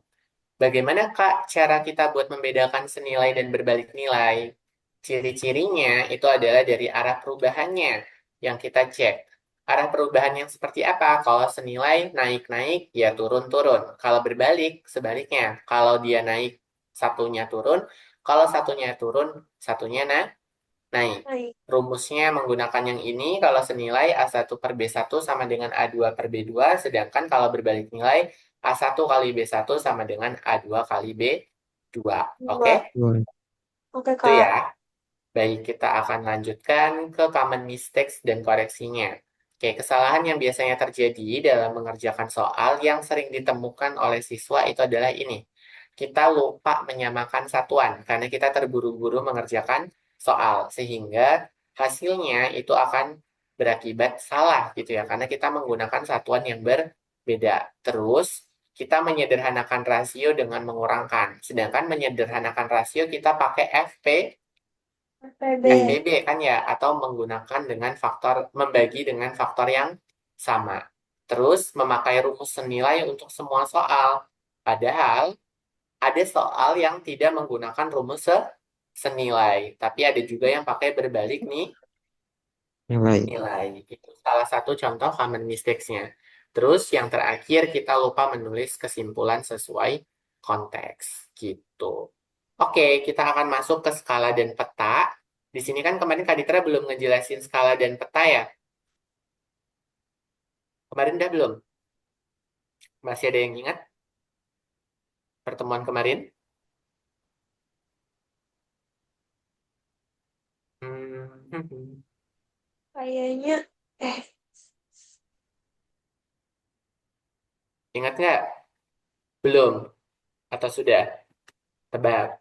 Bagaimana Kak cara kita buat membedakan senilai dan berbalik nilai? Ciri-cirinya itu adalah dari arah perubahannya yang kita cek. Arah perubahan yang seperti apa? Kalau senilai naik-naik, ya turun-turun. Kalau berbalik, sebaliknya. Kalau dia naik, satunya turun. Kalau satunya turun, satunya naik. Naik. Rumusnya menggunakan yang ini, kalau senilai A1 per B1 sama dengan A2 per B2, sedangkan kalau berbalik nilai A1 kali B1 sama dengan A2 kali B2. Oke? 2. Oke, Itu ya. Kak. Baik, kita akan lanjutkan ke common mistakes dan koreksinya. Oke, kesalahan yang biasanya terjadi dalam mengerjakan soal yang sering ditemukan oleh siswa itu adalah ini. Kita lupa menyamakan satuan karena kita terburu-buru mengerjakan soal, sehingga hasilnya itu akan berakibat salah gitu ya, karena kita menggunakan satuan yang berbeda. Terus, kita menyederhanakan rasio dengan mengurangkan. Sedangkan menyederhanakan rasio kita pakai FPB. FPB kan ya, atau menggunakan dengan faktor, membagi dengan faktor yang sama. Terus memakai rumus senilai untuk semua soal. Padahal ada soal yang tidak menggunakan rumus senilai, tapi ada juga yang pakai berbalik nih Nilai. nilai. Itu salah satu contoh common mistakes-nya. Terus yang terakhir kita lupa menulis kesimpulan sesuai konteks gitu. Oke, kita akan masuk ke skala dan peta. Di sini kan kemarin Kak Ditra belum ngejelasin skala dan peta ya. Kemarin udah belum? Masih ada yang ingat pertemuan kemarin? Hmm, Kayaknya, eh, ingat nggak? Belum? Atau sudah? Tebak.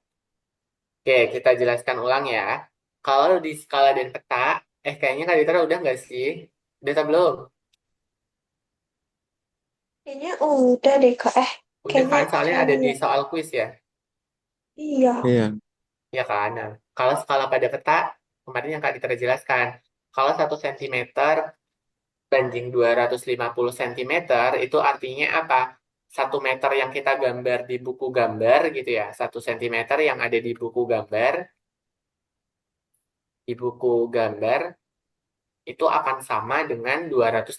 Oke, kita jelaskan ulang ya. Kalau di skala dan peta, kayaknya Kak Ditra udah nggak sih? Udah atau belum? kayaknya udah deh Kak. Udah Kayaknya, kan, soalnya ada kayaknya di ya. soal kuis ya. Iya. Iya. Ya kan? Nah, kalau skala pada peta, kemarin yang Kak Ditra jelaskan, kalau 1 cm banding 250 cm, itu artinya apa? 1 meter yang kita gambar di buku gambar gitu ya, 1 cm yang ada di buku gambar, itu akan sama dengan 250 dua ratus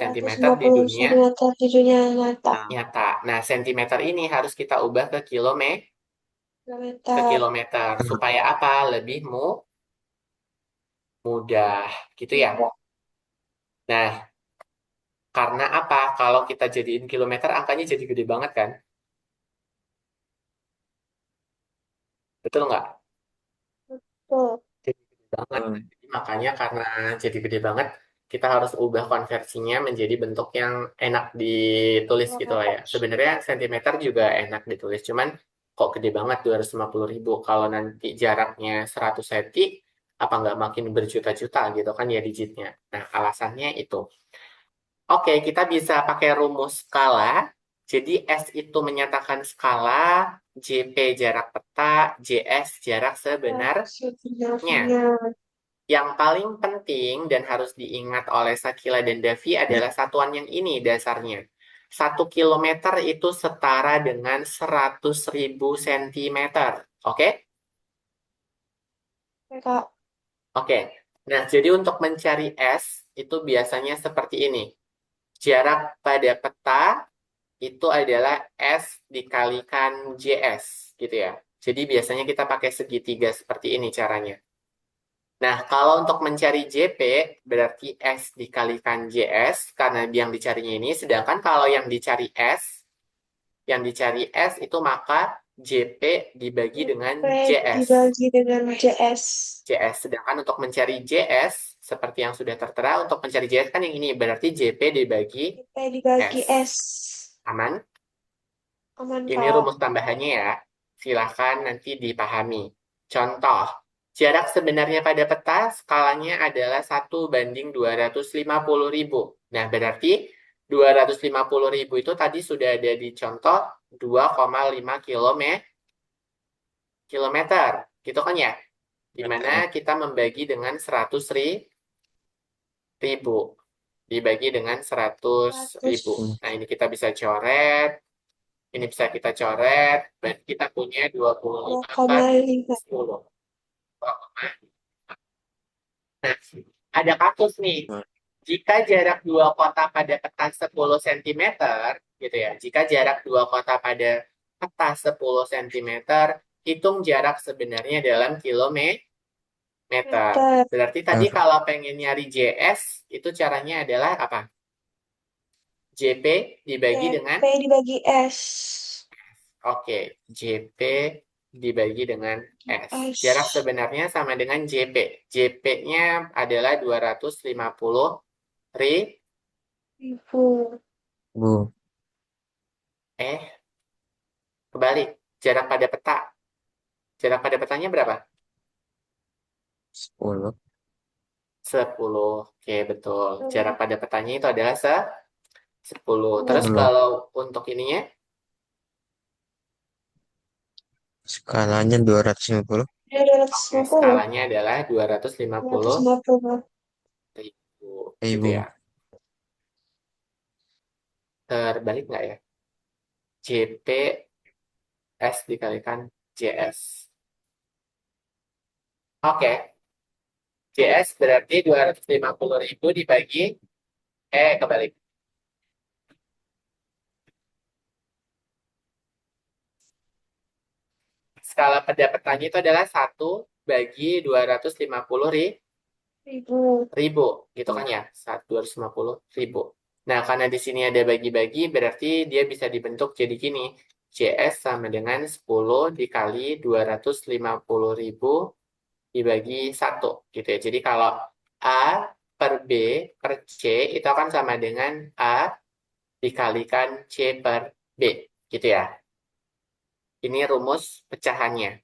cm lima di puluh dunia sentimeter di dunia nyata. nyata. Nah, sentimeter ini harus kita ubah ke Kilometer. kilometer. Supaya apa? Lebih mudah, gitu ya. Iya. Nah, karena apa? Kalau kita jadiin kilometer, angkanya jadi gede banget kan? Betul nggak? Tuh. Jadi gede banget. Hmm. Jadi makanya karena jadi gede banget, kita harus ubah konversinya menjadi bentuk yang enak ditulis gitu lah ya. Sebenarnya sentimeter juga enak ditulis, cuman kok gede banget 250.000. Kalau nanti jaraknya 100 cm, apa nggak makin berjuta-juta gitu kan ya digitnya. Nah, alasannya itu. Oke, kita bisa pakai rumus skala. Jadi S itu menyatakan skala, JP jarak peta, JS jarak sebenarnya. Sebenarnya. Yang paling penting dan harus diingat oleh Sakila dan Davi adalah satuan yang ini dasarnya. 1 kilometer itu setara dengan 100.000 cm. Oke? Kak, Oke. Nah, jadi untuk mencari S itu biasanya seperti ini. Jarak pada peta itu adalah S dikalikan JS, gitu ya. Jadi biasanya kita pakai segitiga seperti ini caranya. Nah, kalau untuk mencari JP, berarti S dikalikan JS, karena yang dicarinya ini. Sedangkan kalau yang dicari S itu maka JP dibagi dengan P JS. dibagi dengan JS. JS. Sedangkan untuk mencari JS, seperti yang sudah tertera, untuk mencari JS kan yang ini, berarti JP dibagi P dibagi S. S. Aman? Aman, Ini Kak. rumus tambahannya ya. Silahkan nanti dipahami. Contoh, jarak sebenarnya pada peta skalanya adalah 1:250.000. Nah, berarti 250.000 itu tadi sudah ada di contoh 2,5 kilometer. Gitu kan ya? Di mana Betul. kita membagi dengan 100.000. Dibagi dengan 100.000. 100. Hmm. Nah, ini kita bisa coret. Ini bisa kita coret, dan kita punya 25 per 2,5. 10. Nah, ada kasus nih. Jika jarak dua kota pada peta 10 cm, gitu ya. Jika jarak dua kota pada peta 10 cm, hitung jarak sebenarnya dalam kilometer. Meter. Berarti tadi Ntar. kalau pengen nyari JS, itu caranya adalah apa? JP dibagi dengan. P dibagi S. Oke, JP dibagi dengan S. Jarak S. sebenarnya sama dengan JP. JP-nya adalah 250 Ribu. Bu. eh kebalik. Jarak pada peta. Jarak pada petanya berapa? 10. 10. Oke, betul. Jarak Tuh. pada petanya itu adalah 10. Terus 10. 10. kalau untuk ininya, Skalanya 250. Dua ratus oke, lima puluh. skalanya adalah 250 250. ribu. Gitu Ribu. ya. Terbalik nggak ya? JPS dikalikan JS. Oke, JS berarti 250.000 dibagi, kebalik. Skala pendapatannya itu adalah 1/250.000, Ribu. gitu kan ya? 250.000. Nah, karena di sini ada bagi-bagi, berarti dia bisa dibentuk jadi gini. JS sama dengan 10 dikali 250.000 dibagi 1, gitu ya. Jadi kalau A per B per C itu akan sama dengan A dikalikan C per B, gitu ya. Ini rumus pecahannya.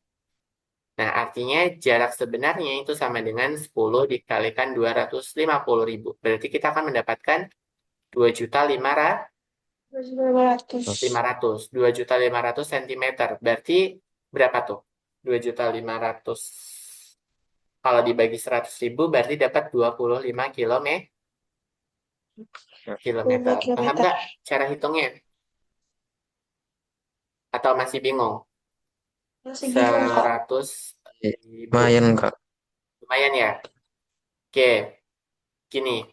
Nah, artinya jarak sebenarnya itu sama dengan 10 dikalikan 250.000. Berarti kita akan mendapatkan 2.500. 2.500 cm. Berarti berapa tuh? 2.500. Kalau dibagi 100.000 berarti dapat 25 lima kilometer. Paham kilometer. nggak cara hitungnya? Atau masih bingung? Masih bingung, Kak. 100.000. Lumayan Kak. Lumayan ya? Oke, gini.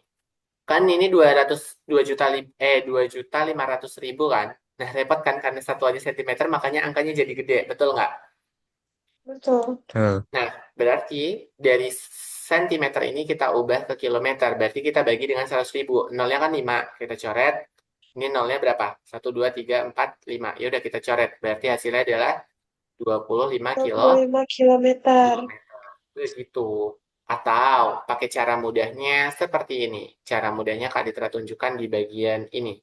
Kan ini 2.500.000 kan? Nah, repot kan karena satuannya sentimeter, makanya angkanya jadi gede, betul nggak? Betul. Betul. Nah, berarti dari sentimeter ini kita ubah ke kilometer. Berarti kita bagi dengan 100.000. Nolnya kan 5. Kita coret. Ini nolnya berapa? 1, 2, 3, 4, 5. Ya udah kita coret. Berarti hasilnya adalah 25 Dua puluh lima kilometer. kilometer. Begitu. Atau pakai cara mudahnya seperti ini. Cara mudahnya Kak Ditra tunjukkan di bagian ini.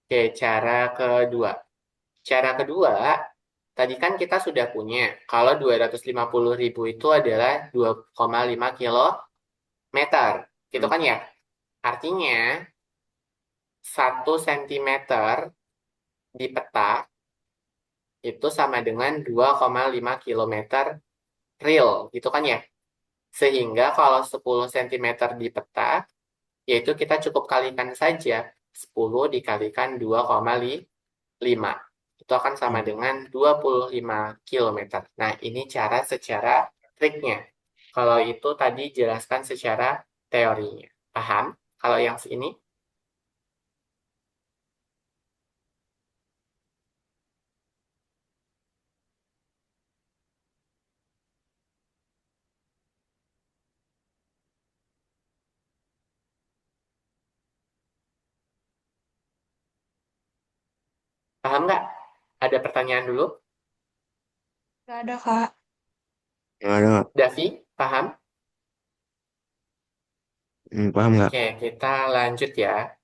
Oke, cara kedua. Cara kedua, tadi kan kita sudah punya, kalau 250.000 itu adalah 2,5 kilometer. Gitu Hmm. kan ya? Artinya, 1 cm di peta itu sama dengan 2,5 kilometer real. Gitu kan ya? Sehingga kalau 10 cm di peta, yaitu kita cukup kalikan saja 10 dikalikan 2,5. Itu akan sama Hmm. dengan 25 kilometer. Nah, ini cara secara triknya. Kalau itu tadi jelaskan secara teorinya. Paham? Kalau yang ini, paham nggak? Ada pertanyaan dulu. Gak ada, Kak. Nggak ada Kak. Davi, paham? Paham nggak? Oke, kita lanjut ya.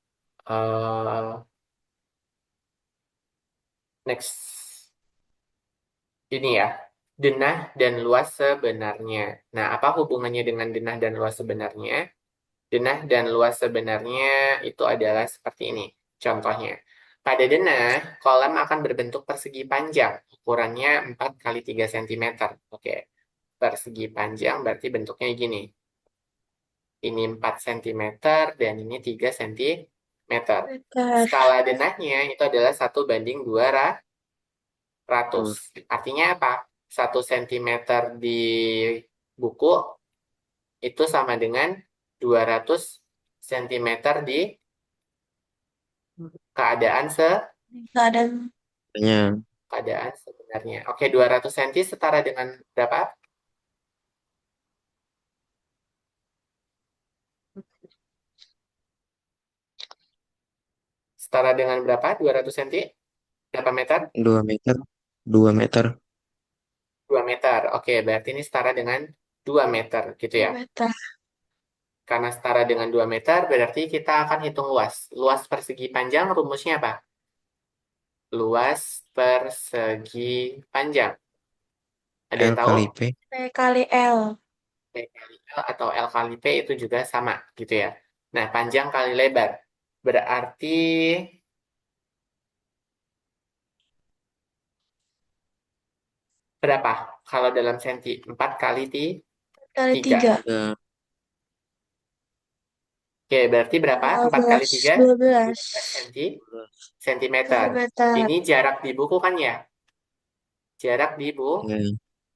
Next. Ini ya, denah dan luas sebenarnya. Nah, apa hubungannya dengan denah dan luas sebenarnya? Denah dan luas sebenarnya itu adalah seperti ini. Contohnya, pada denah, kolam akan berbentuk persegi panjang. Ukurannya 4 kali 3 cm. Oke, persegi panjang berarti bentuknya gini. Ini 4 cm dan ini 3 cm. Meter. Skala denahnya itu adalah 1/200. Terus. Artinya apa? 1 cm di buku itu sama dengan 200 cm di keadaan Keadaan keadaan sebenarnya. Oke, 200 cm setara dengan berapa? Setara dengan berapa? 200 cm? Berapa meter? 2 meter. 2 meter. 2 meter. Oke, berarti ini setara dengan 2 meter gitu ya. meter. Karena setara dengan 2 meter, berarti kita akan hitung luas. Luas persegi panjang rumusnya apa? Luas persegi panjang. Ada L yang tahu? kali P. P kali L. P kali L atau L kali P itu juga sama gitu ya. Nah, panjang kali lebar. Berarti berapa? Kalau dalam senti, 4 kali Kali 3. 3. 3. Oke, berarti berapa? 4 kali 12, 3? 12 12 sentimeter. sentimeter Ini jarak di buku kan ya? Jarak Iya. di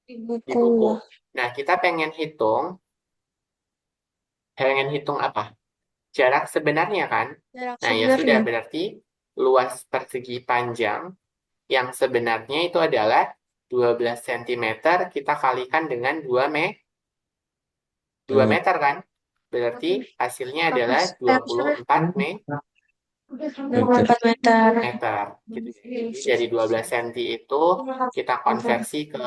di buku. buku. Nah, kita pengen hitung apa? Jarak sebenarnya kan? Jarak Nah, ya sudah, sebenarnya. berarti luas persegi panjang yang sebenarnya itu adalah 12 sentimeter kita kalikan dengan 2 Iya. meter kan? Berarti hasilnya Apa adalah sih? 24 Meter. 4 meter. meter. Gitu. Jadi dari 12 cm itu kita konversi ke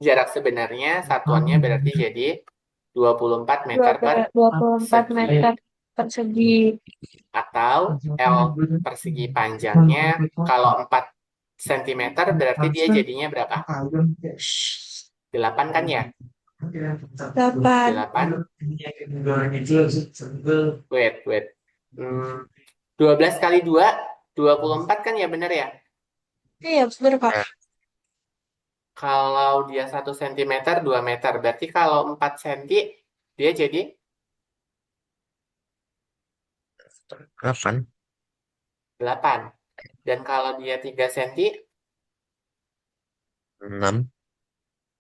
jarak sebenarnya, satuannya berarti jadi 24 meter per 24 segi. meter persegi. Atau L persegi panjangnya, kalau 4 cm berarti dia jadinya berapa? 8 kan ya? 8. 8, wait. Hmm, 12 kali 2, 24 kan ya bener ya? Iya, bener Kak. Ya, Kalau dia 1 cm, 2 meter. Berarti kalau 4 cm, dia jadi 8. 8. Dan kalau dia 3 cm, 6.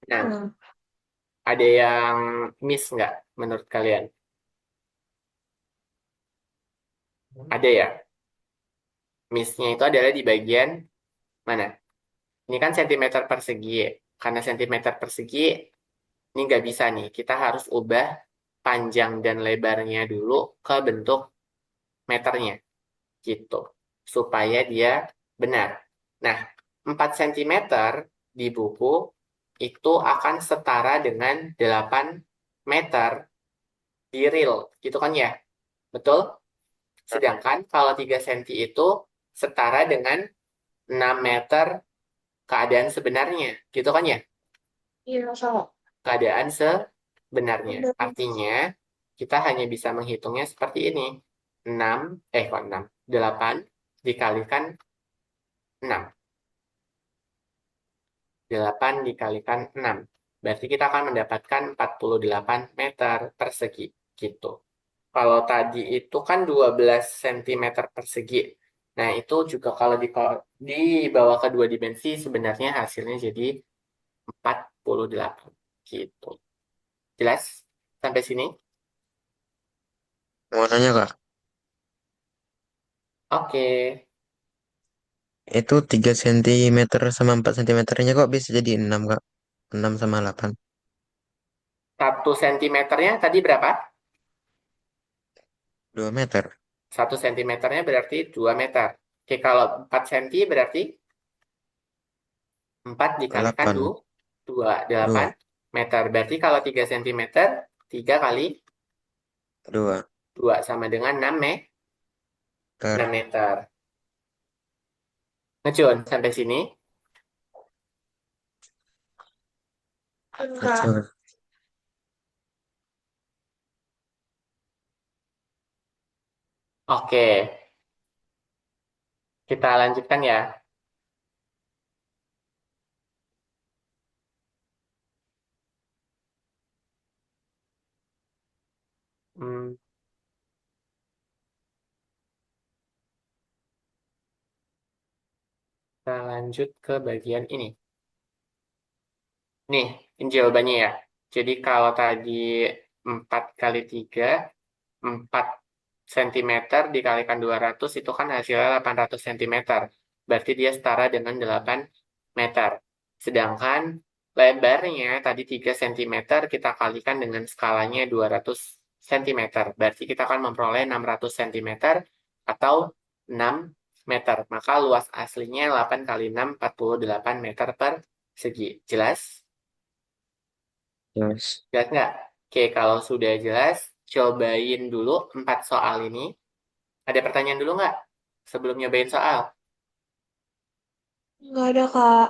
6. Hmm. Ada yang miss nggak menurut kalian? Ada ya? Missnya itu adalah di bagian mana? Ini kan sentimeter persegi. Karena sentimeter persegi, ini nggak bisa nih. Kita harus ubah panjang dan lebarnya dulu ke bentuk meternya. Gitu. Supaya dia benar. Nah, 4 cm di buku itu akan setara dengan 8 meter di real. Gitu kan ya? Betul? Sedangkan kalau 3 cm itu setara dengan 6 meter keadaan sebenarnya. Gitu kan ya? Iya, salah. Keadaan sebenarnya. Bener. Artinya, kita hanya bisa menghitungnya seperti ini. 6, kok 6? 8 dikalikan 6. 8 dikalikan 6. Berarti kita akan mendapatkan 48 meter persegi. Gitu. Kalau tadi itu kan 12 cm persegi. Nah, itu juga kalau dibawa ke dua dimensi, sebenarnya hasilnya jadi 48. Gitu. Jelas? Sampai sini? Mau nanya Kak, Oke. itu 3 cm sama 4 cm-nya kok bisa jadi 6 Kak? 6 sama 8. 1 cm-nya tadi berapa? 2 meter. 1 cm-nya berarti 2 meter. Oke, kalau 4 cm berarti 4 dikalikan 8. 2, 8 2. meter. Berarti kalau 3 cm, 3 kali 2 2 sama dengan 6 meter. meter. Ngecun sampai sini. Enggak. Betul. Oke, kita lanjutkan ya. Hmm, kita lanjut ke bagian ini. Nih, ini jawabannya ya. Jadi kalau tadi 4 kali 3, 4 cm dikalikan 200 itu kan hasilnya 800 cm. Berarti dia setara dengan 8 meter. Sedangkan lebarnya tadi 3 cm kita kalikan dengan skalanya 200 cm. Berarti kita akan memperoleh 600 cm atau 6 meter. Maka luas aslinya 8 kali 6, 48 meter persegi. Jelas? Yes. Jelas nggak? Oke, kalau sudah jelas, cobain dulu 4 soal ini. Ada pertanyaan dulu nggak sebelum nyobain soal? Enggak ada, Kak.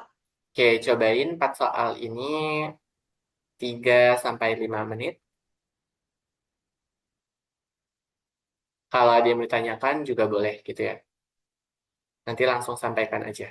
Oke, cobain 4 soal ini 3 sampai 5 menit. Kalau ada yang ditanyakan juga boleh gitu ya. Nanti langsung sampaikan aja.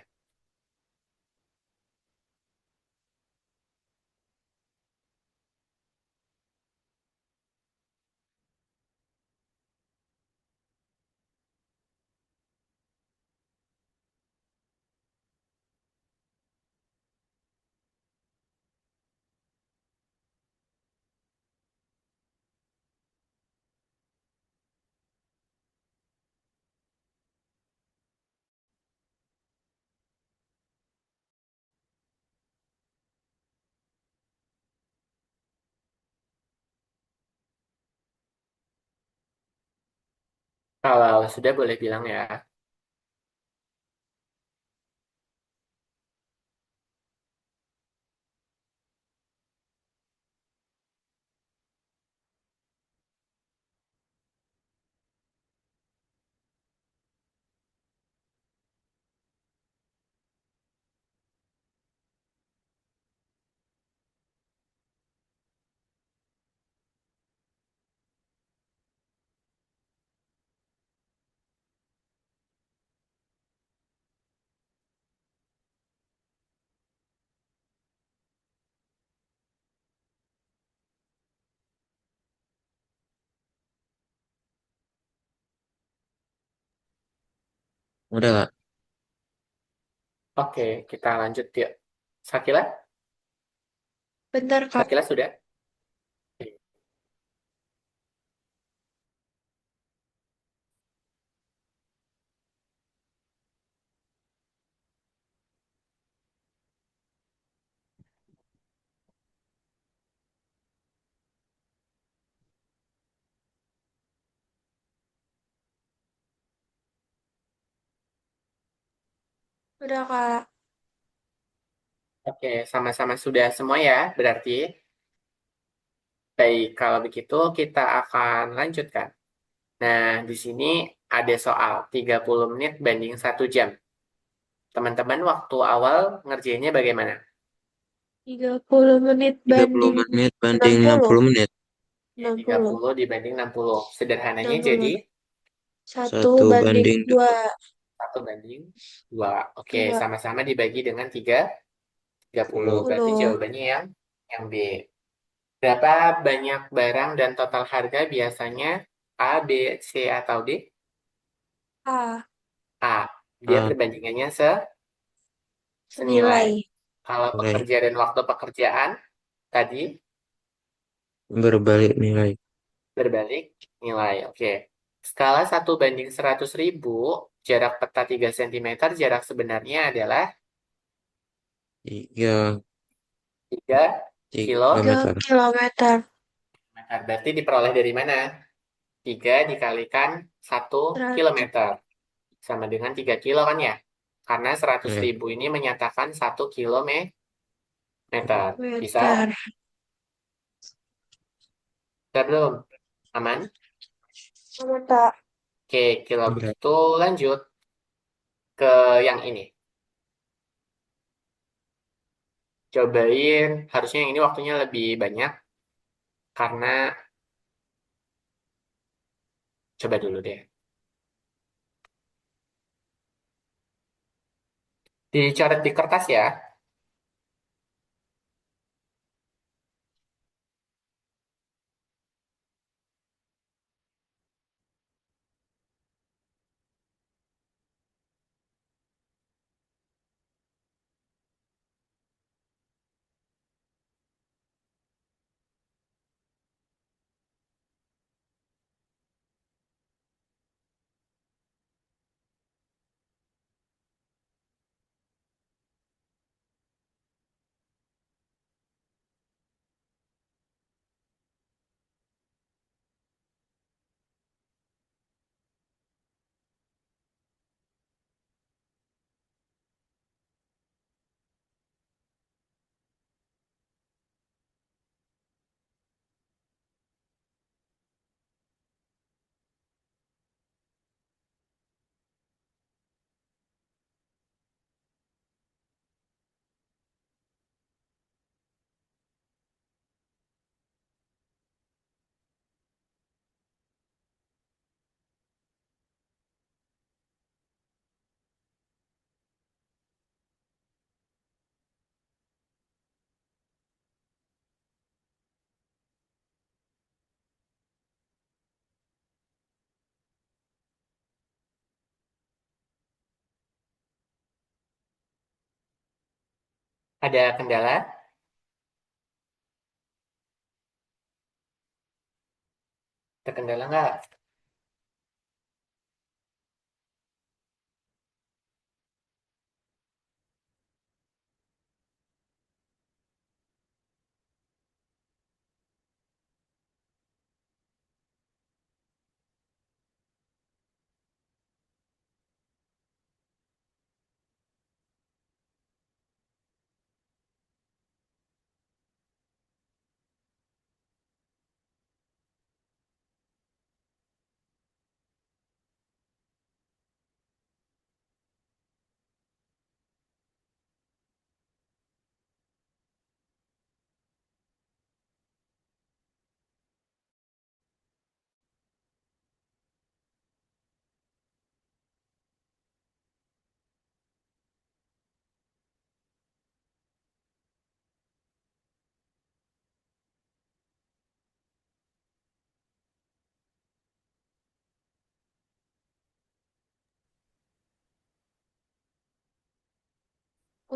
Kalau sudah boleh bilang ya. Udah kak. Oke, kita lanjut yuk. Sakila? Bentar, Kak. Sakila sudah? Udah, Kak. Oke, sama-sama sudah semua ya, berarti. Baik, kalau begitu kita akan lanjutkan. Nah, di sini ada soal 30 menit banding 1 jam. Teman-teman waktu awal ngerjainnya bagaimana? 30 menit 30 banding menit banding 60. 60 menit. Ya, 60. 30 dibanding 60. Sederhananya jadi 60. Satu Satu banding banding dua. 1 banding 2. Oke, Dua. sama-sama dibagi dengan 30. 10. Berarti 10. jawabannya yang B. Berapa banyak barang dan total harga biasanya A, B, C, atau D? A. A. Dia A. perbandingannya senilai. Senilai. Kalau Nilai. pekerja dan waktu pekerjaan tadi Berbalik nilai. berbalik nilai. Oke. Skala 1 banding 100.000, jarak peta 3 cm, jarak sebenarnya adalah 3 3 3 km. 3 kilometer. Berarti diperoleh dari mana? 3 dikalikan 1 100 kilometer. Sama dengan 3 kilo kan ya? Karena seratus ya. ribu ini menyatakan 1 kilometer. Bisa? meter. Bisa belum? Aman? Sama tak? Oke, kalau Udah. begitu lanjut ke yang ini. Cobain, harusnya yang ini waktunya lebih banyak karena coba dulu deh. Dicoret di kertas ya. Ada kendala? Ada kendala nggak?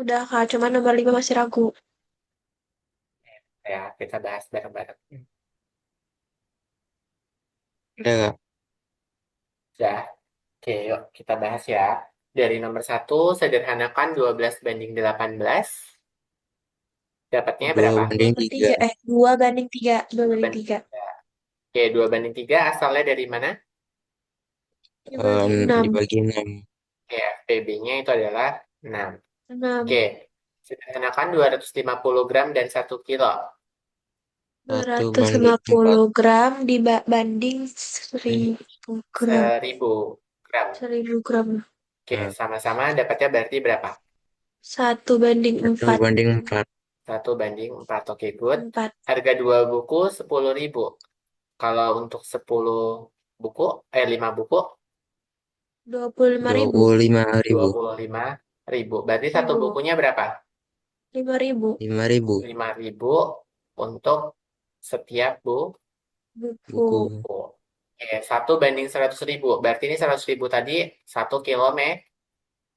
Udah Kak, cuma nomor 5 masih ragu. Ya, kita bahas bareng-bareng. Udah kak. Ya, oke, yuk kita bahas ya. Dari nomor satu, sederhanakan 12 banding 18. Dapatnya Dua berapa? Dua banding per tiga. tiga, 2 banding 3, banding 2 banding 3. 3. Oke, 2 banding 3 asalnya dari mana? 3 banding 6. Dibagi 6. Oke, FPB-nya itu adalah 6. Oke, 6. sederhanakan 250 gram dan 1 kilo. Dua Satu ratus lima banding 4. puluh gram dibanding 1.000 gram. 1000 gram. 1.000 gram. Oke, sama-sama dapatnya berarti berapa? 1 banding Satu 4. banding 4. 1 banding 4. Oke, good. 4. Harga 2 buku 10.000. Kalau untuk 10 buku, 5 buku, 25.000. 25.000. 25.000. Berarti satu Ribu. bukunya berapa? 5.000 5.000 5.000 untuk setiap buku. buku. buku. Oke, 1 banding 100.000. Berarti ini 100.000 tadi 1 kilometer.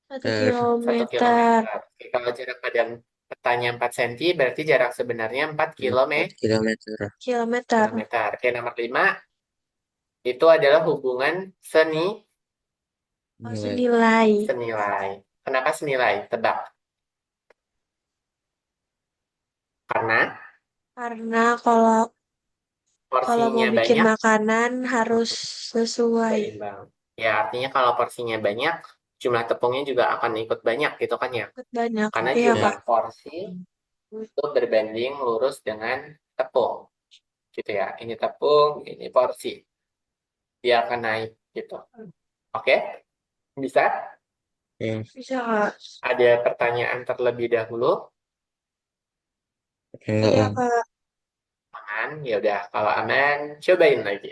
Satu Ter Satu kilometer. kilometer. Oke, kalau jarak badan petanya 4 cm, berarti jarak sebenarnya 4 4 kilometer. Kilometer. kilometer. Oke, nomor 5 itu adalah hubungan Oh, Nilai. senilai. senilai. Kenapa senilai? Tebak. Karena Karena kalau kalau mau porsinya bikin banyak, makanan harus sesuai. seimbang. Ya, artinya kalau porsinya banyak, jumlah tepungnya juga akan ikut banyak gitu kan ya. Banyak. Karena Iya, Ya. jumlah Kak. porsi itu berbanding lurus dengan tepung. Gitu ya. Ini tepung, ini porsi. Dia akan naik gitu. Oke? Bisa? Ya. Bisa, Kak. Ada pertanyaan terlebih dahulu? Enggak Iya, kan. Kak. Aman? Ya udah, kalau aman, cobain lagi.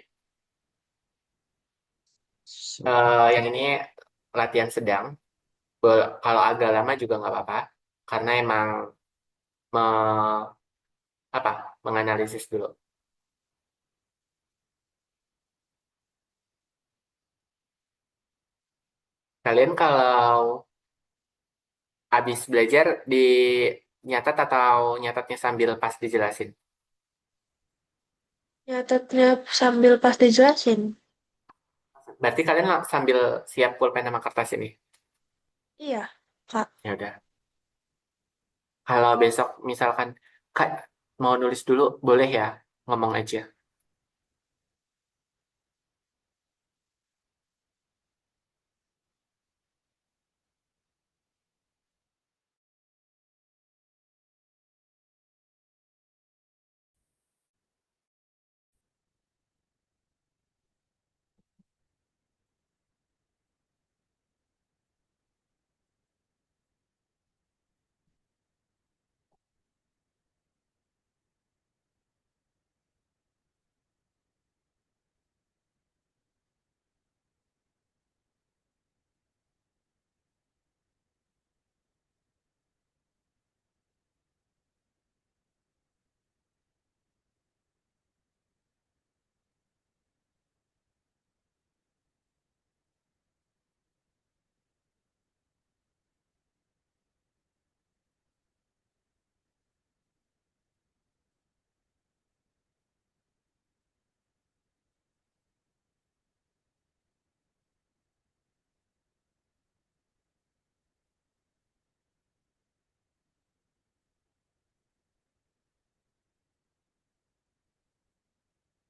Yang ini latihan sedang. Kalau agak lama juga nggak apa-apa. Karena emang me- apa menganalisis dulu. Kalian kalau habis belajar di nyatat atau nyatatnya sambil pas dijelasin? Nyatetnya sambil pas dijelasin. Berarti kalian sambil siap pulpen sama kertas ini. Iya, Kak. Ya udah. Kalau besok misalkan Kak mau nulis dulu, boleh ya? Ngomong aja.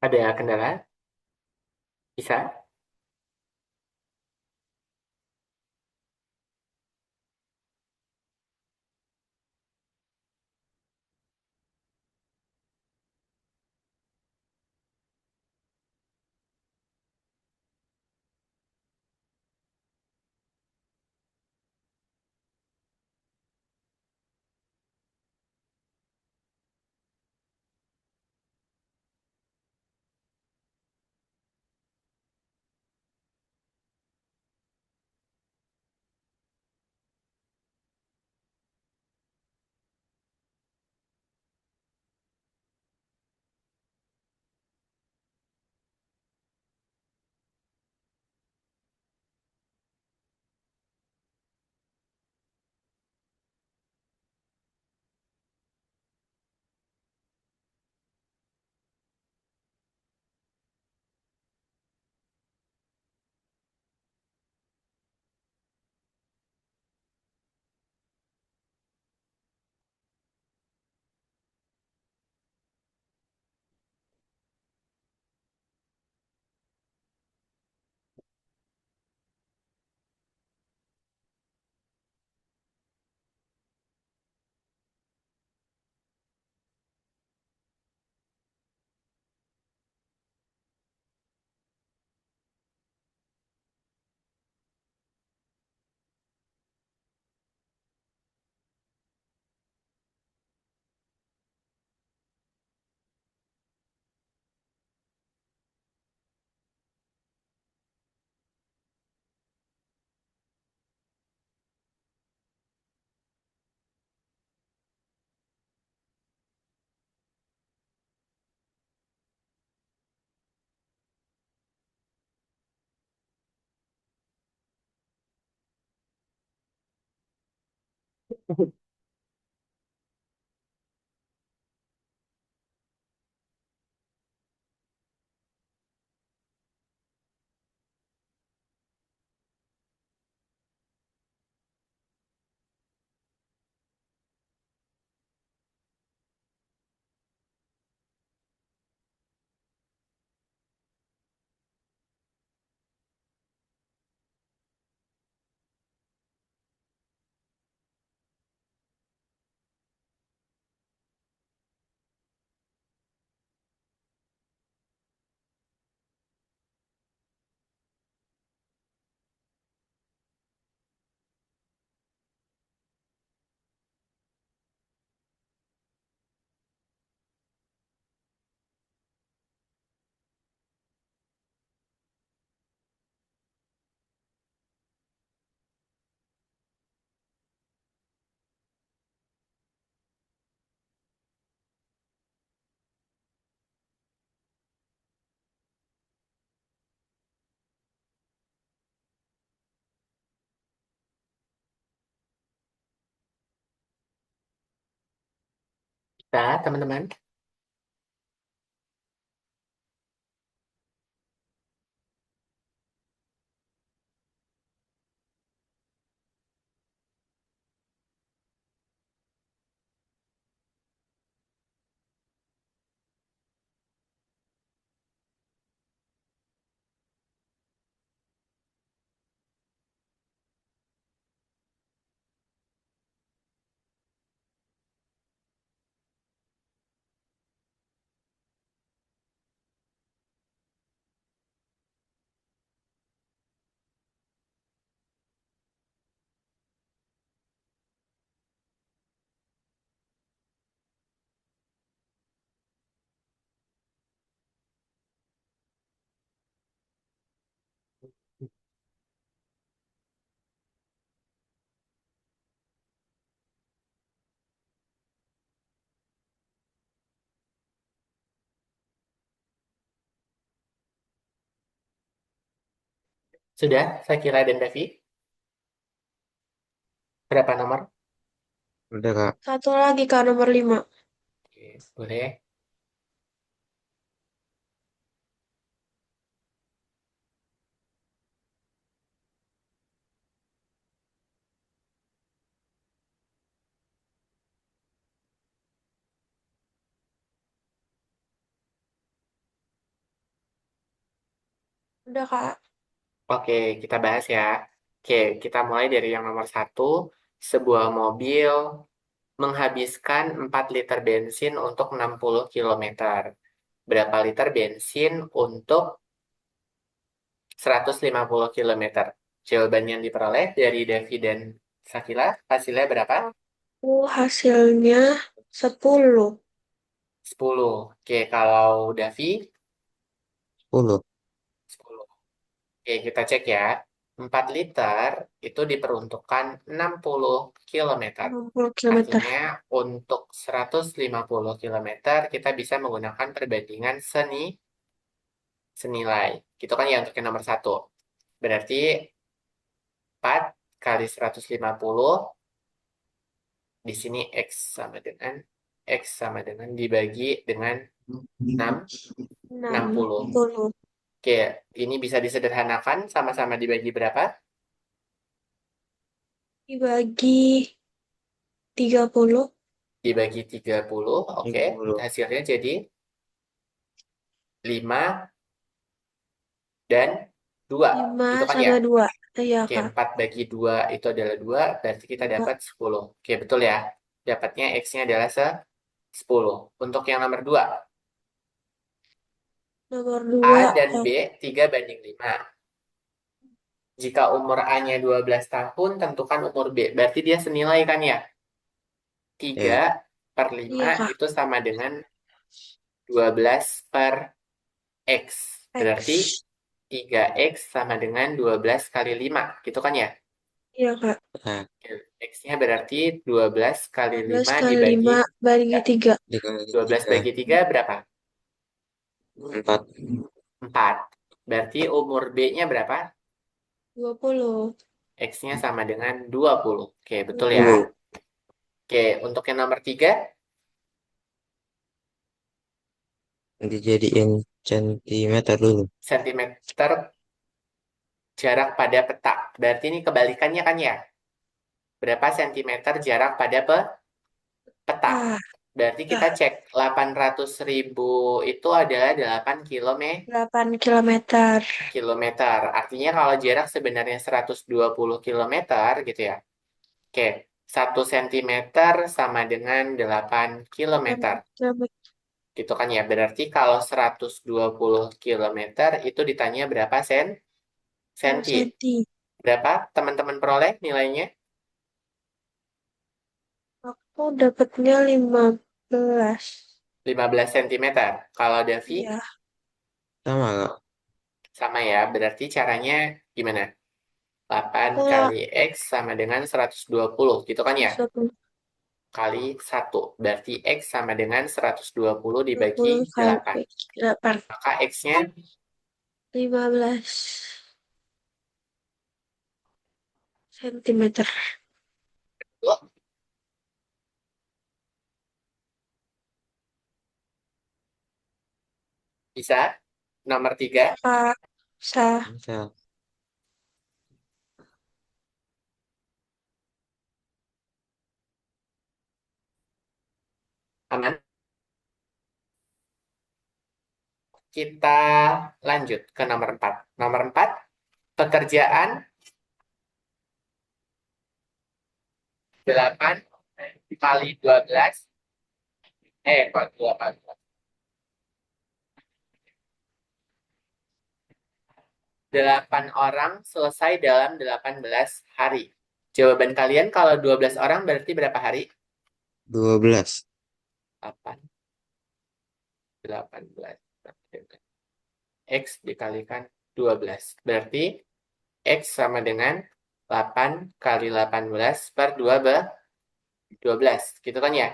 Ada kendala? Bisa? Nah, teman-teman, sudah saya kira dan Davi, berapa nomor? Udah kak. Satu lagi Kak, nomor 5. Oke, boleh. Udah Kak. Oke, kita bahas ya. Oke, kita mulai dari yang nomor satu. Sebuah mobil menghabiskan 4 liter bensin untuk 60 kilometer. Berapa liter bensin untuk 150 kilometer? Jawaban yang diperoleh dari Devi dan Sakila, hasilnya berapa? Aku hasilnya 10. 10. Oke, kalau Davi, 10. 10. Oke, kita cek ya. 4 liter itu diperuntukkan 60 kilometer. 60 kilometer. Artinya untuk 150 kilometer kita bisa menggunakan perbandingan senilai. Gitu kan ya untuk yang nomor satu. Berarti 4 kali 150 di sini X sama dengan dibagi dengan 6, 60. 60. Oke, ini bisa disederhanakan sama-sama dibagi berapa? Dibagi 30. Dibagi 30. Oke. 30. Hasilnya jadi 5 dan 2. 5 Gitu kan ya? sama 2. Iya Oke, Kak. 4 bagi 2 itu adalah 2, berarti kita 2. dapat 10. Oke, betul ya. Dapatnya X-nya adalah 10. Untuk yang nomor 2, Nomor A 2. dan B 3:5. Jika umur A-nya 12 tahun, tentukan umur B. Berarti dia senilai kan ya? Ya. 3/5 Iya Kak. itu sama dengan 12 per X. Berarti X. 3X sama dengan 12 kali 5. Gitu kan ya? Iya Kak. Nah, X-nya berarti 12 kali 12 5 kali dibagi 5 bagi 3. 3. dikali 12 3. bagi 3 berapa? 4. 4. Berarti umur B-nya berapa? 20. Puluh. X-nya sama dengan 20. Oke, betul ya. 20. Oke, untuk yang nomor 3, Dijadiin centimeter dulu. sentimeter jarak pada peta. Berarti ini kebalikannya kan ya? Berapa sentimeter jarak pada peta? Ah, Berarti kita dah. cek 800.000 itu adalah 8 8 kilometer. kilometer. Artinya kalau jarak sebenarnya 120 kilometer gitu ya. Oke, 1 sentimeter sama dengan 8 kilometer. 8 kilometer. Gitu kan ya. Berarti kalau 120 kilometer itu ditanya berapa Berapa senti. senti? Berapa teman-teman peroleh nilainya? Aku dapatnya 15. 15 sentimeter. Kalau Davi Iya. Sama kak. sama ya. Berarti caranya gimana? 8 Kayak kali X sama dengan 120 gitu kan ya? 120 Kali 1. Berarti X sama dengan 120 dibagi 8. kali 8. Maka X-nya 15 sentimeter. bisa. Nomor 3, Kak, bisa. Bisa. aman. Kita lanjut ke nomor 4. Nomor 4, pekerjaan 8 kali 12. Kok 8? 8 orang selesai dalam 18 hari. Jawaban kalian kalau 12 orang berarti berapa hari? 12. 8, 18. X dikalikan 12. Berarti X sama dengan 8 kali 18 per 12. Gitu kan ya?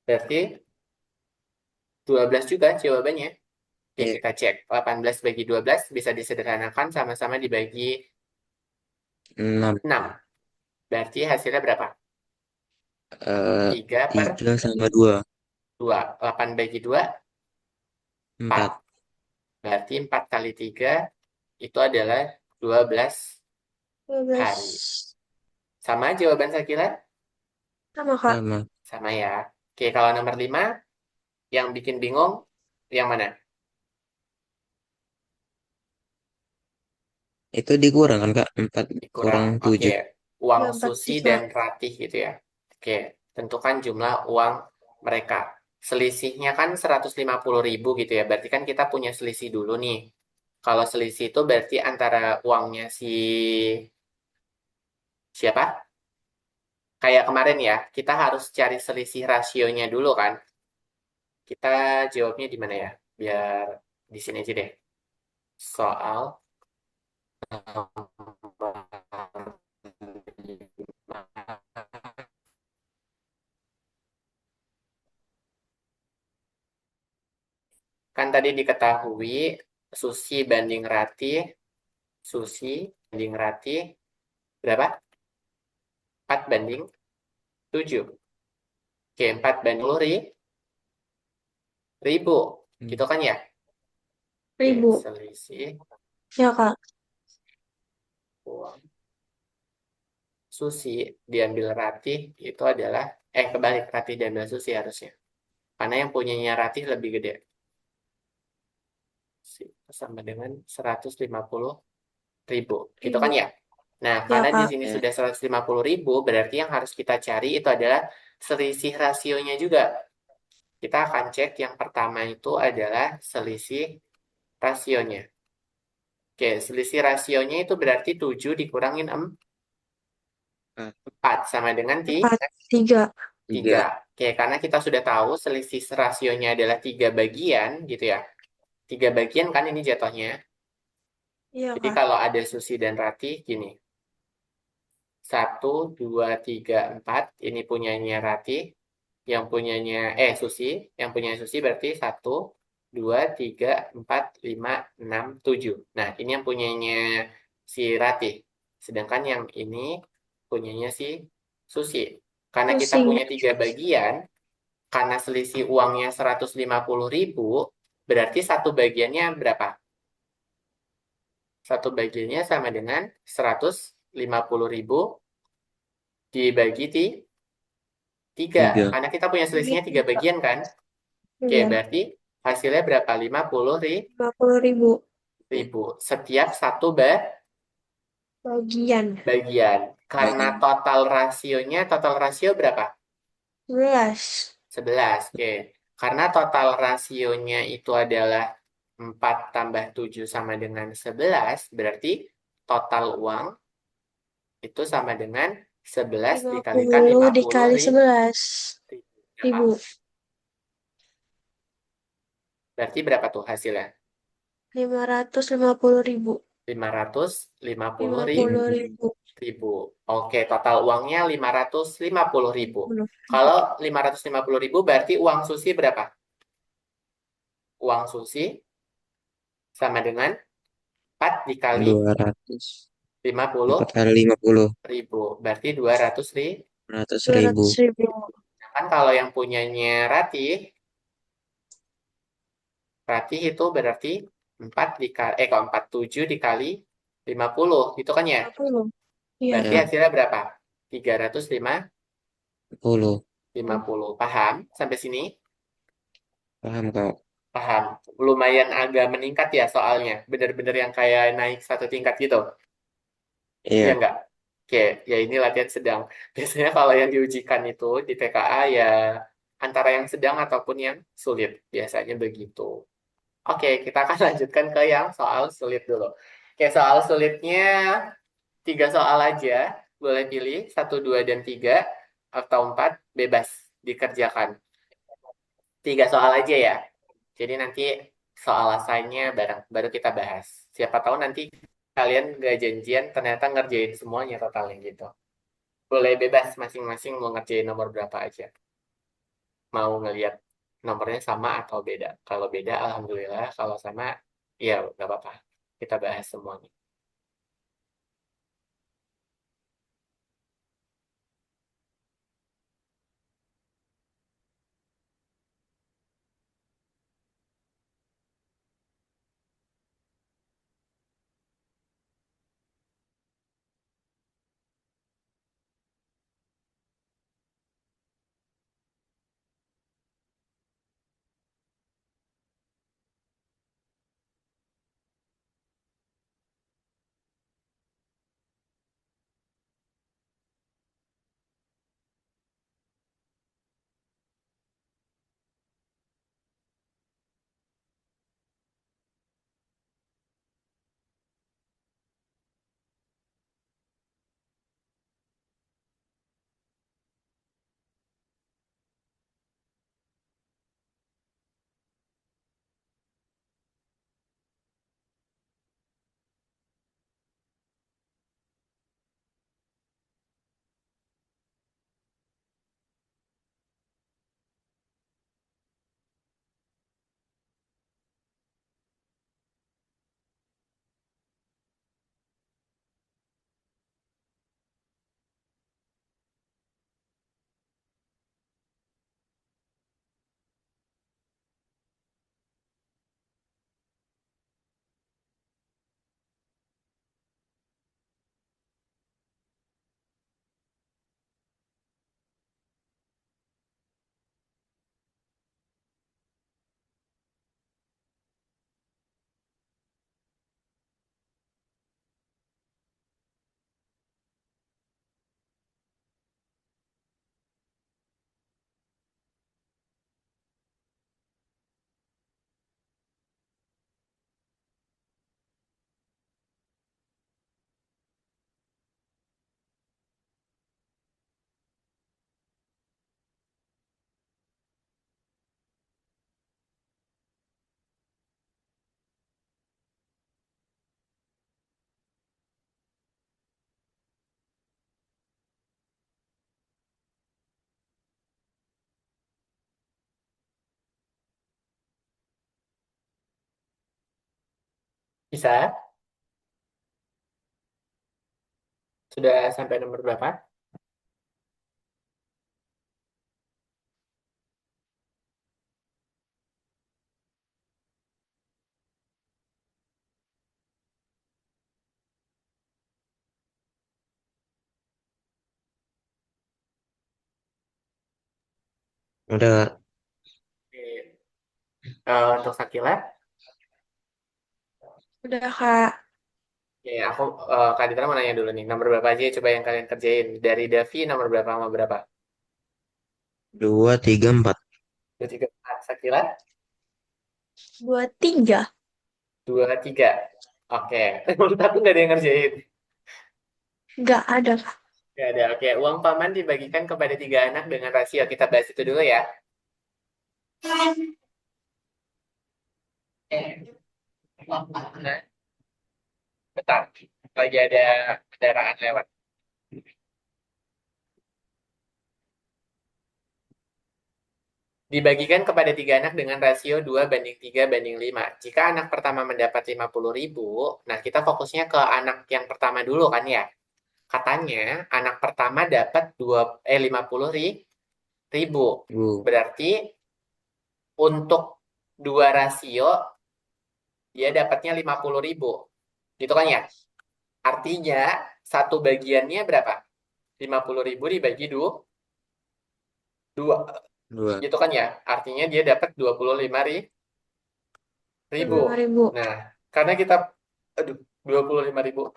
Berarti 12 juga jawabannya. Oke, Iya. kita cek. 18 bagi 12 bisa disederhanakan sama-sama dibagi 6. 6. Berarti hasilnya berapa? Eh, 3 per 3 sama 2. 2. 8 bagi 2, 4. 4. Berarti 4 kali 3 itu adalah 12 hari. 12. Sama jawaban Sakila? Sama, Kak. Sama. Sama ya. Oke, kalau nomor 5 yang bikin bingung, yang mana? Itu dikurang kan kak? 4 Dikurang. kurang Oke, 7. uang Ya, Susi 43. dan Ratih gitu ya. Oke, tentukan jumlah uang mereka. Selisihnya kan 150.000 gitu ya. Berarti kan kita punya selisih dulu nih. Kalau selisih itu berarti antara uangnya siapa? Kayak kemarin ya, kita harus cari selisih rasionya dulu kan. Kita jawabnya di mana ya? Biar di sini aja deh. Soal kan tadi diketahui Susi banding Ratih, Susi banding Ratih berapa? 4 banding 7. Oke, 4 banding 10.000. Gitu Hmm. kan ya? Oke, 1000. selisih Ya, Kak. uang Susi diambil Ratih itu adalah, kebalik, Ratih diambil Susi harusnya. Karena yang punyanya Ratih lebih gede. Sama dengan 150.000. Gitu kan 1000. ya? Nah, Ya, karena di Kak. sini Ya. sudah 150.000, berarti yang harus kita cari itu adalah selisih rasionya juga. Kita akan cek yang pertama itu adalah selisih rasionya. Oke, selisih rasionya itu berarti 7 dikurangin Ah, 4 sama dengan 4. 3. 3. 3. Oke, karena kita sudah tahu selisih rasionya adalah 3 bagian gitu ya. 3 bagian kan ini jatuhnya. Iya, Jadi Kak. kalau ada Susi dan Ratih gini. 1, 2, 3, 4. Ini punyanya Ratih. Yang punyanya, Susi. Yang punya Susi berarti 1, 2, 3, 4, 5, 6, 7. Nah, ini yang punyanya si Ratih. Sedangkan yang ini punyanya si Susi. Karena kita Pusing. punya 3 bagian, karena selisih uangnya 150.000, berarti satu bagiannya berapa? Satu bagiannya sama dengan 150.000 dibagi 3. Tiga. Karena kita punya selisihnya 3 bagian kan? Oke, Iya, berarti hasilnya berapa? 50 50.000 ribu. Setiap satu bagian. bagian. Karena total rasio berapa? 11. 11. Oke. Karena total rasionya itu adalah 4 tambah 7 sama dengan 11, berarti total uang itu sama dengan 11 lima dikalikan puluh 50 dikali 11 berapa? ribu. Berarti berapa tuh hasilnya? 550.000. 550 lima puluh ribu. ribu. Oke, total uangnya 550.000. 50.000. Kalau 550.000 berarti uang Susi berapa? Uang Susi sama dengan 4 dikali 200. lima puluh 4 kali 50. ribu. Berarti 200 ribu. 100.000. 200.000. Kan kalau yang punyanya Ratih itu berarti 4 dikali, kalau 47 dikali 50, gitu kan ya? 50. Iya. Berarti Ya, hasilnya berapa? 350. 10. Paham? Sampai sini? Paham kak? Paham. Lumayan agak meningkat ya soalnya. Bener-bener yang kayak naik satu tingkat gitu. Iya Iya. enggak? Oke, ya ini latihan sedang. Biasanya kalau yang diujikan itu di TKA ya antara yang sedang ataupun yang sulit. Biasanya begitu. Oke, kita akan lanjutkan ke yang soal sulit dulu. Oke, soal sulitnya 3 soal aja. Boleh pilih 1, 2, dan 3. Atau 4, bebas dikerjakan. 3 soal aja ya. Jadi nanti soal assignnya bareng, baru kita bahas. Siapa tahu nanti kalian gak janjian, ternyata ngerjain semuanya totalnya gitu. Boleh bebas masing-masing mau ngerjain nomor berapa aja. Mau ngelihat nomornya sama atau beda. Kalau beda, alhamdulillah. Kalau sama, ya nggak apa-apa. Kita bahas semuanya. Bisa? Sudah sampai nomor berapa? Udah Kak. Oke. Untuk Sakila, Udah, Kak. ya aku Kak Ditra mau nanya dulu nih, nomor berapa aja coba yang kalian kerjain? Dari Davi nomor berapa sama berapa? 2, 3, 4. 2, 3, 4. Sakila? 23. 2, 3. Oke. Menurut aku nggak ada yang ngerjain. Nggak ada, Kak. Nggak ada. Oke. Uang paman dibagikan kepada 3 anak dengan rasio. Kita bahas itu dulu ya. Uang paman. Bentar. Lagi ada kendaraan lewat. Dibagikan kepada 3 anak dengan rasio 2:3:5. Jika anak pertama mendapat 50.000, nah kita fokusnya ke anak yang pertama dulu kan ya. Katanya anak pertama dapat 50.000. Bu. Berarti untuk dua rasio dia dapatnya 50.000. Gitu kan ya? Artinya satu bagiannya berapa? 50.000 dibagi dua. 2. Gitu kan ya? Artinya dia dapat 25.000. 25.000. Nah, karena kita, aduh, 25.000.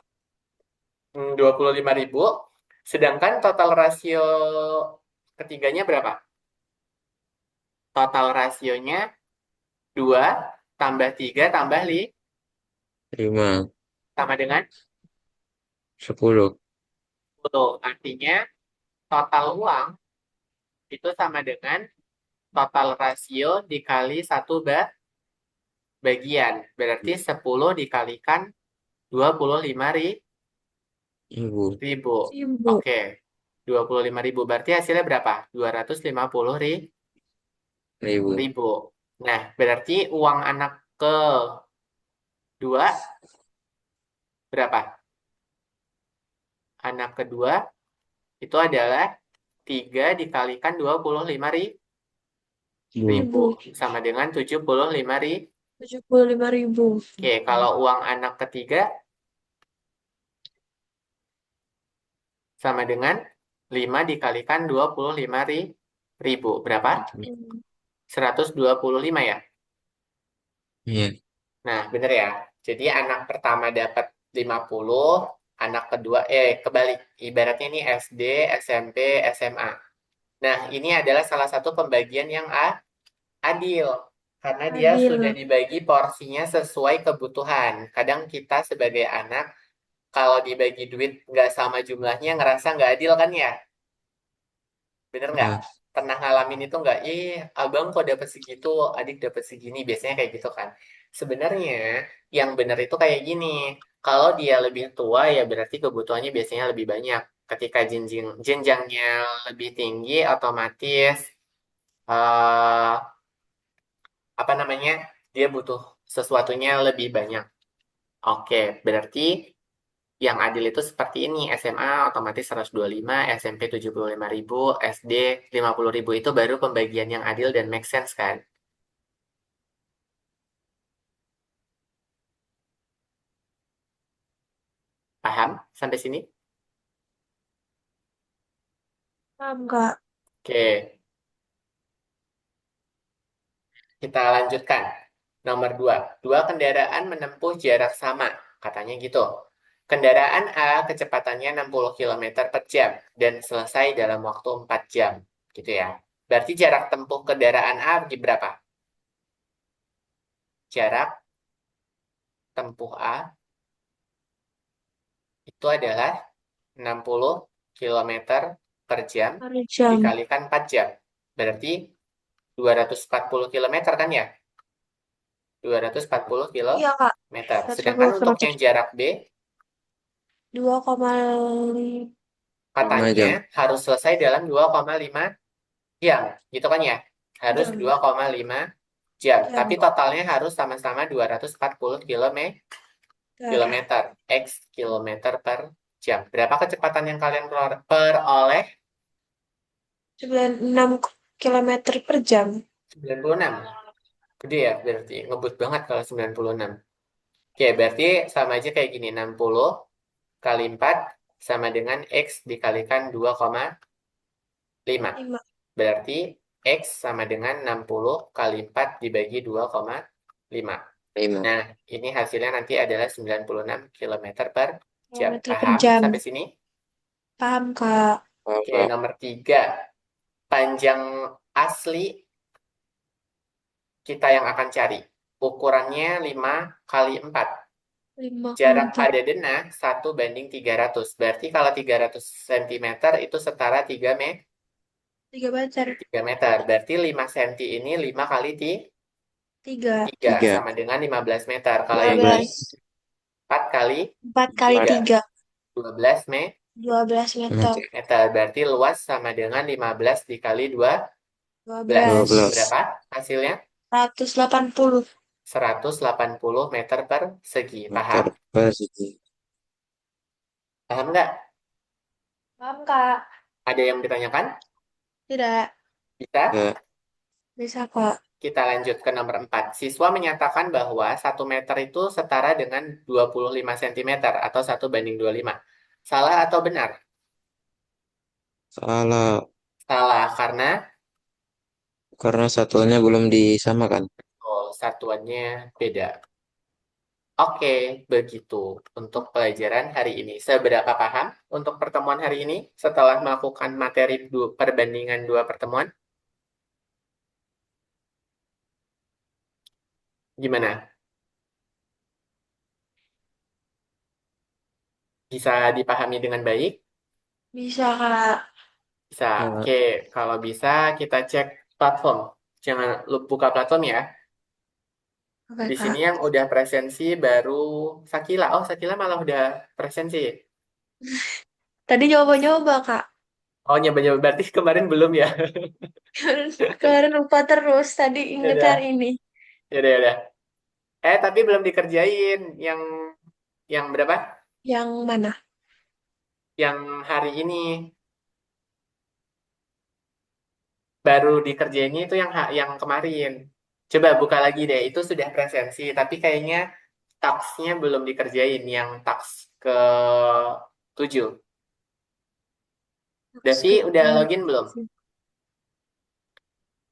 25.000. Sedangkan total rasio ketiganya berapa? Total rasionya 2 tambah 3 tambah 5 5. sama dengan 10. 10. Artinya total uang itu sama dengan total rasio dikali satu bagian. Berarti 10 dikalikan 25.000. Ibu. Ibu. Oke. 25.000 berarti hasilnya berapa? 250.000. Ribu. Nah, berarti uang anak kedua berapa? Anak kedua itu adalah 3 dikalikan 25.000 Bu. Ribu. sama dengan 75.000. 75.000. Oke, kalau uang anak ketiga sama dengan 5 dikalikan 25.000. Berapa? 125 ya? Iya. Nah, bener ya. Jadi anak pertama dapat 50, anak kedua, kebalik. Ibaratnya ini SD, SMP, SMA. Nah, ini adalah salah satu pembagian yang adil. Karena dia sudah Adil. dibagi porsinya sesuai kebutuhan. Kadang kita sebagai anak, kalau dibagi duit nggak sama jumlahnya, ngerasa nggak adil kan ya? Bener nggak? Ah, Pernah ngalamin itu nggak? Abang kok dapat segitu, adik dapat segini. Biasanya kayak gitu kan. Sebenarnya yang benar itu kayak gini. Kalau dia lebih tua ya berarti kebutuhannya biasanya lebih banyak. Ketika jenjangnya lebih tinggi, otomatis eh apa namanya? Dia butuh sesuatunya lebih banyak. Oke, berarti yang adil itu seperti ini, SMA otomatis 125, SMP 75.000, SD 50.000 itu baru pembagian yang adil dan make sense kan? Paham sampai sini? Paham, Kak. Oke, kita lanjutkan. Nomor 2. Dua kendaraan menempuh jarak sama, katanya gitu. Kendaraan A kecepatannya 60 km/jam dan selesai dalam waktu 4 jam. Gitu ya. Berarti jarak tempuh kendaraan A berapa? Jarak tempuh A itu adalah 60 km/jam Per jam. dikalikan 4 jam. Berarti 240 kilometer kan ya? 240 Iya, Kak. kilometer. Sedangkan 140 untuk kilometer. yang jarak B, 5 katanya jam. harus selesai dalam 2,5 jam. Gitu kan ya? Harus Jam. 2,5 jam. Tapi Jam. totalnya harus sama-sama 240 kilometer. X kilometer per jam. Berapa kecepatan yang kalian peroleh? 96 km/jam. 96. Gede ya berarti. Ngebut banget kalau 96. Oke, berarti sama aja kayak gini. 60 kali 4 sama dengan X dikalikan 2,5. 5. Berarti X sama dengan 60 kali 4 dibagi 2,5. 5. Nah, ini hasilnya nanti adalah 96 kilometer per jam. Kilometer per Paham jam. sampai sini? Paham, Kak. Paham, Oke, Kak. nomor 3. Panjang asli kita yang akan cari. Ukurannya 5 kali 4. Lima kali Jarak empat. pada denah 1:300. Berarti kalau 300 cm itu setara 3 meter. 3 meter. Berarti 5 cm ini 5 kali 3. 3 3. sama dengan 15 meter. Kalau Dua yang ini belas. 15 4 kali 4 kali 4 3, 3. 12 12 meter. meter. meter. Berarti luas sama dengan 15 dikali 12. 12. Berapa hasilnya? 180 180 meter persegi. Paham? Meter persegi. Paham nggak? Paham, Kak? Ada yang ditanyakan? Tidak. Bisa? Kak. Bisa, Kak. Kita lanjut ke nomor 4. Siswa menyatakan bahwa 1 meter itu setara dengan 25 cm atau 1:25. Salah atau benar? Salah. Salah, karena Karena satuannya belum disamakan. satuannya beda. Oke, begitu untuk pelajaran hari ini. Seberapa paham untuk pertemuan hari ini setelah melakukan materi perbandingan dua pertemuan? Gimana? Bisa dipahami dengan baik? Bisa, Kak. Bisa. Ya, Oke, kalau bisa kita cek platform. Jangan lupa buka platform ya. Oke, Di sini Kak. yang udah presensi baru Sakila. Oh, Sakila malah udah presensi. Tadi nyoba-nyoba, Kak. Oh, nyoba-nyoba. Berarti kemarin belum ya? Kemarin lupa terus. Tadi Ya inget hari udah, ini. ya udah, ya udah. Tapi belum dikerjain. Yang berapa? Yang mana? Yang hari ini baru dikerjainnya itu yang kemarin. Coba buka lagi deh. Itu sudah presensi, tapi kayaknya tasknya belum dikerjain. Yang taks ke 7. Davi udah login belum?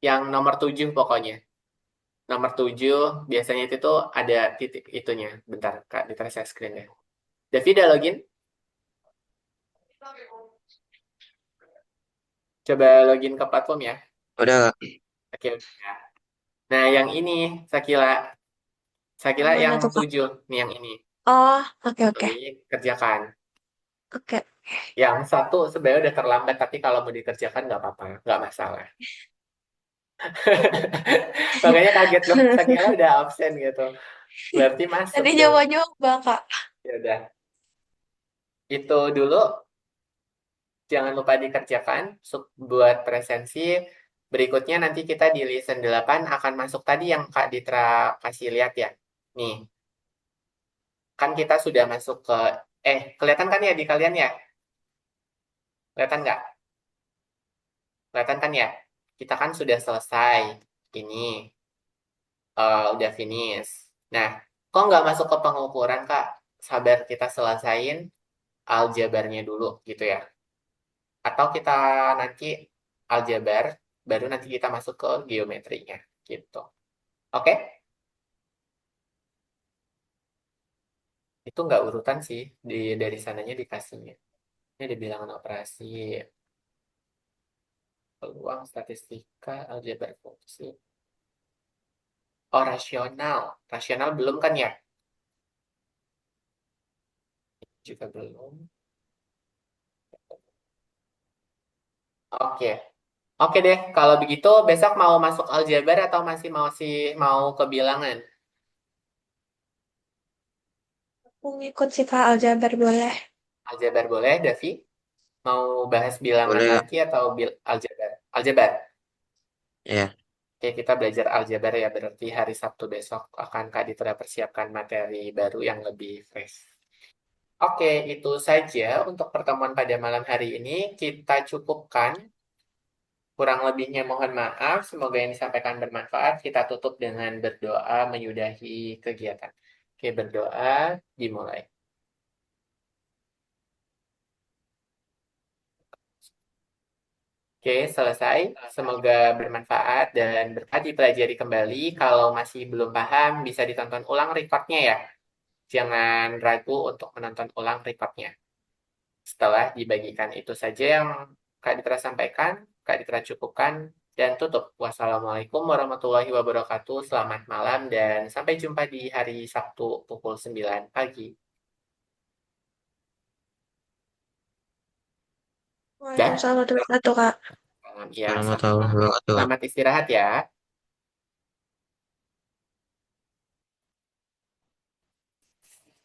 Yang nomor 7 pokoknya. Nomor 7 biasanya itu tuh ada titik itunya. Bentar, Kak, di share screen ya. Davi udah login? Coba login ke platform ya. udah, Kak. Oke, udah. Nah, yang ini, Sakila. Yang Sakila mana yang tuh, Kak? 7 nih yang ini. Oh, oke, oke. Klik, kerjakan. Oke. Yang satu sebenarnya udah terlambat, tapi kalau mau dikerjakan nggak apa-apa, nggak masalah. Makanya kaget loh, Sakila udah absen gitu. Berarti masuk Tadi dong. nyoba-nyoba, Kak. Ya udah. Itu dulu jangan lupa dikerjakan buat presensi. Berikutnya nanti kita di lesson 8 akan masuk tadi yang Kak Ditra kasih lihat ya. Nih, kan kita sudah masuk ke kelihatan kan ya di kalian ya? Kelihatan nggak? Kelihatan kan ya? Kita kan sudah selesai. Ini udah finish. Nah, kok nggak masuk ke pengukuran, Kak? Sabar kita selesain aljabarnya dulu gitu ya. Atau kita nanti aljabar, baru nanti kita masuk ke geometrinya gitu. Oke? Itu nggak urutan sih dari sananya dikasihnya. Ini ada bilangan operasi, peluang, statistika, aljabar fungsi. Oh, rasional. Rasional belum kan ya? Juga belum. Oke. Oke deh, kalau begitu besok mau masuk aljabar atau masih mau ke bilangan? Aku ngikut sih, Kak. Aljabar boleh. Aljabar boleh, Davi? Mau bahas bilangan Boleh, Kak. lagi atau aljabar? Aljabar. Ya, Oke, kita belajar aljabar ya. Berarti hari Sabtu besok akan Kak Ditra persiapkan materi baru yang lebih fresh. Oke, itu saja untuk pertemuan pada malam hari ini. Kita cukupkan. Kurang lebihnya mohon maaf. Semoga yang disampaikan bermanfaat. Kita tutup dengan berdoa menyudahi kegiatan. Oke, berdoa dimulai. Oke, selesai. Semoga bermanfaat dan dapat dipelajari kembali. Kalau masih belum paham, bisa ditonton ulang recordnya ya. Jangan ragu untuk menonton ulang recordnya. Setelah dibagikan itu saja yang Kak Ditra sampaikan, Kak Ditra cukupkan, dan tutup. Wassalamualaikum warahmatullahi wabarakatuh. Selamat malam dan sampai jumpa di hari Sabtu pukul 9 pagi. Dah? Waalaikumsalam warahmatullahi wabarakatuh, Kak. Ya, Warahmatullahi sama-sama. wabarakatuh. Selamat istirahat ya.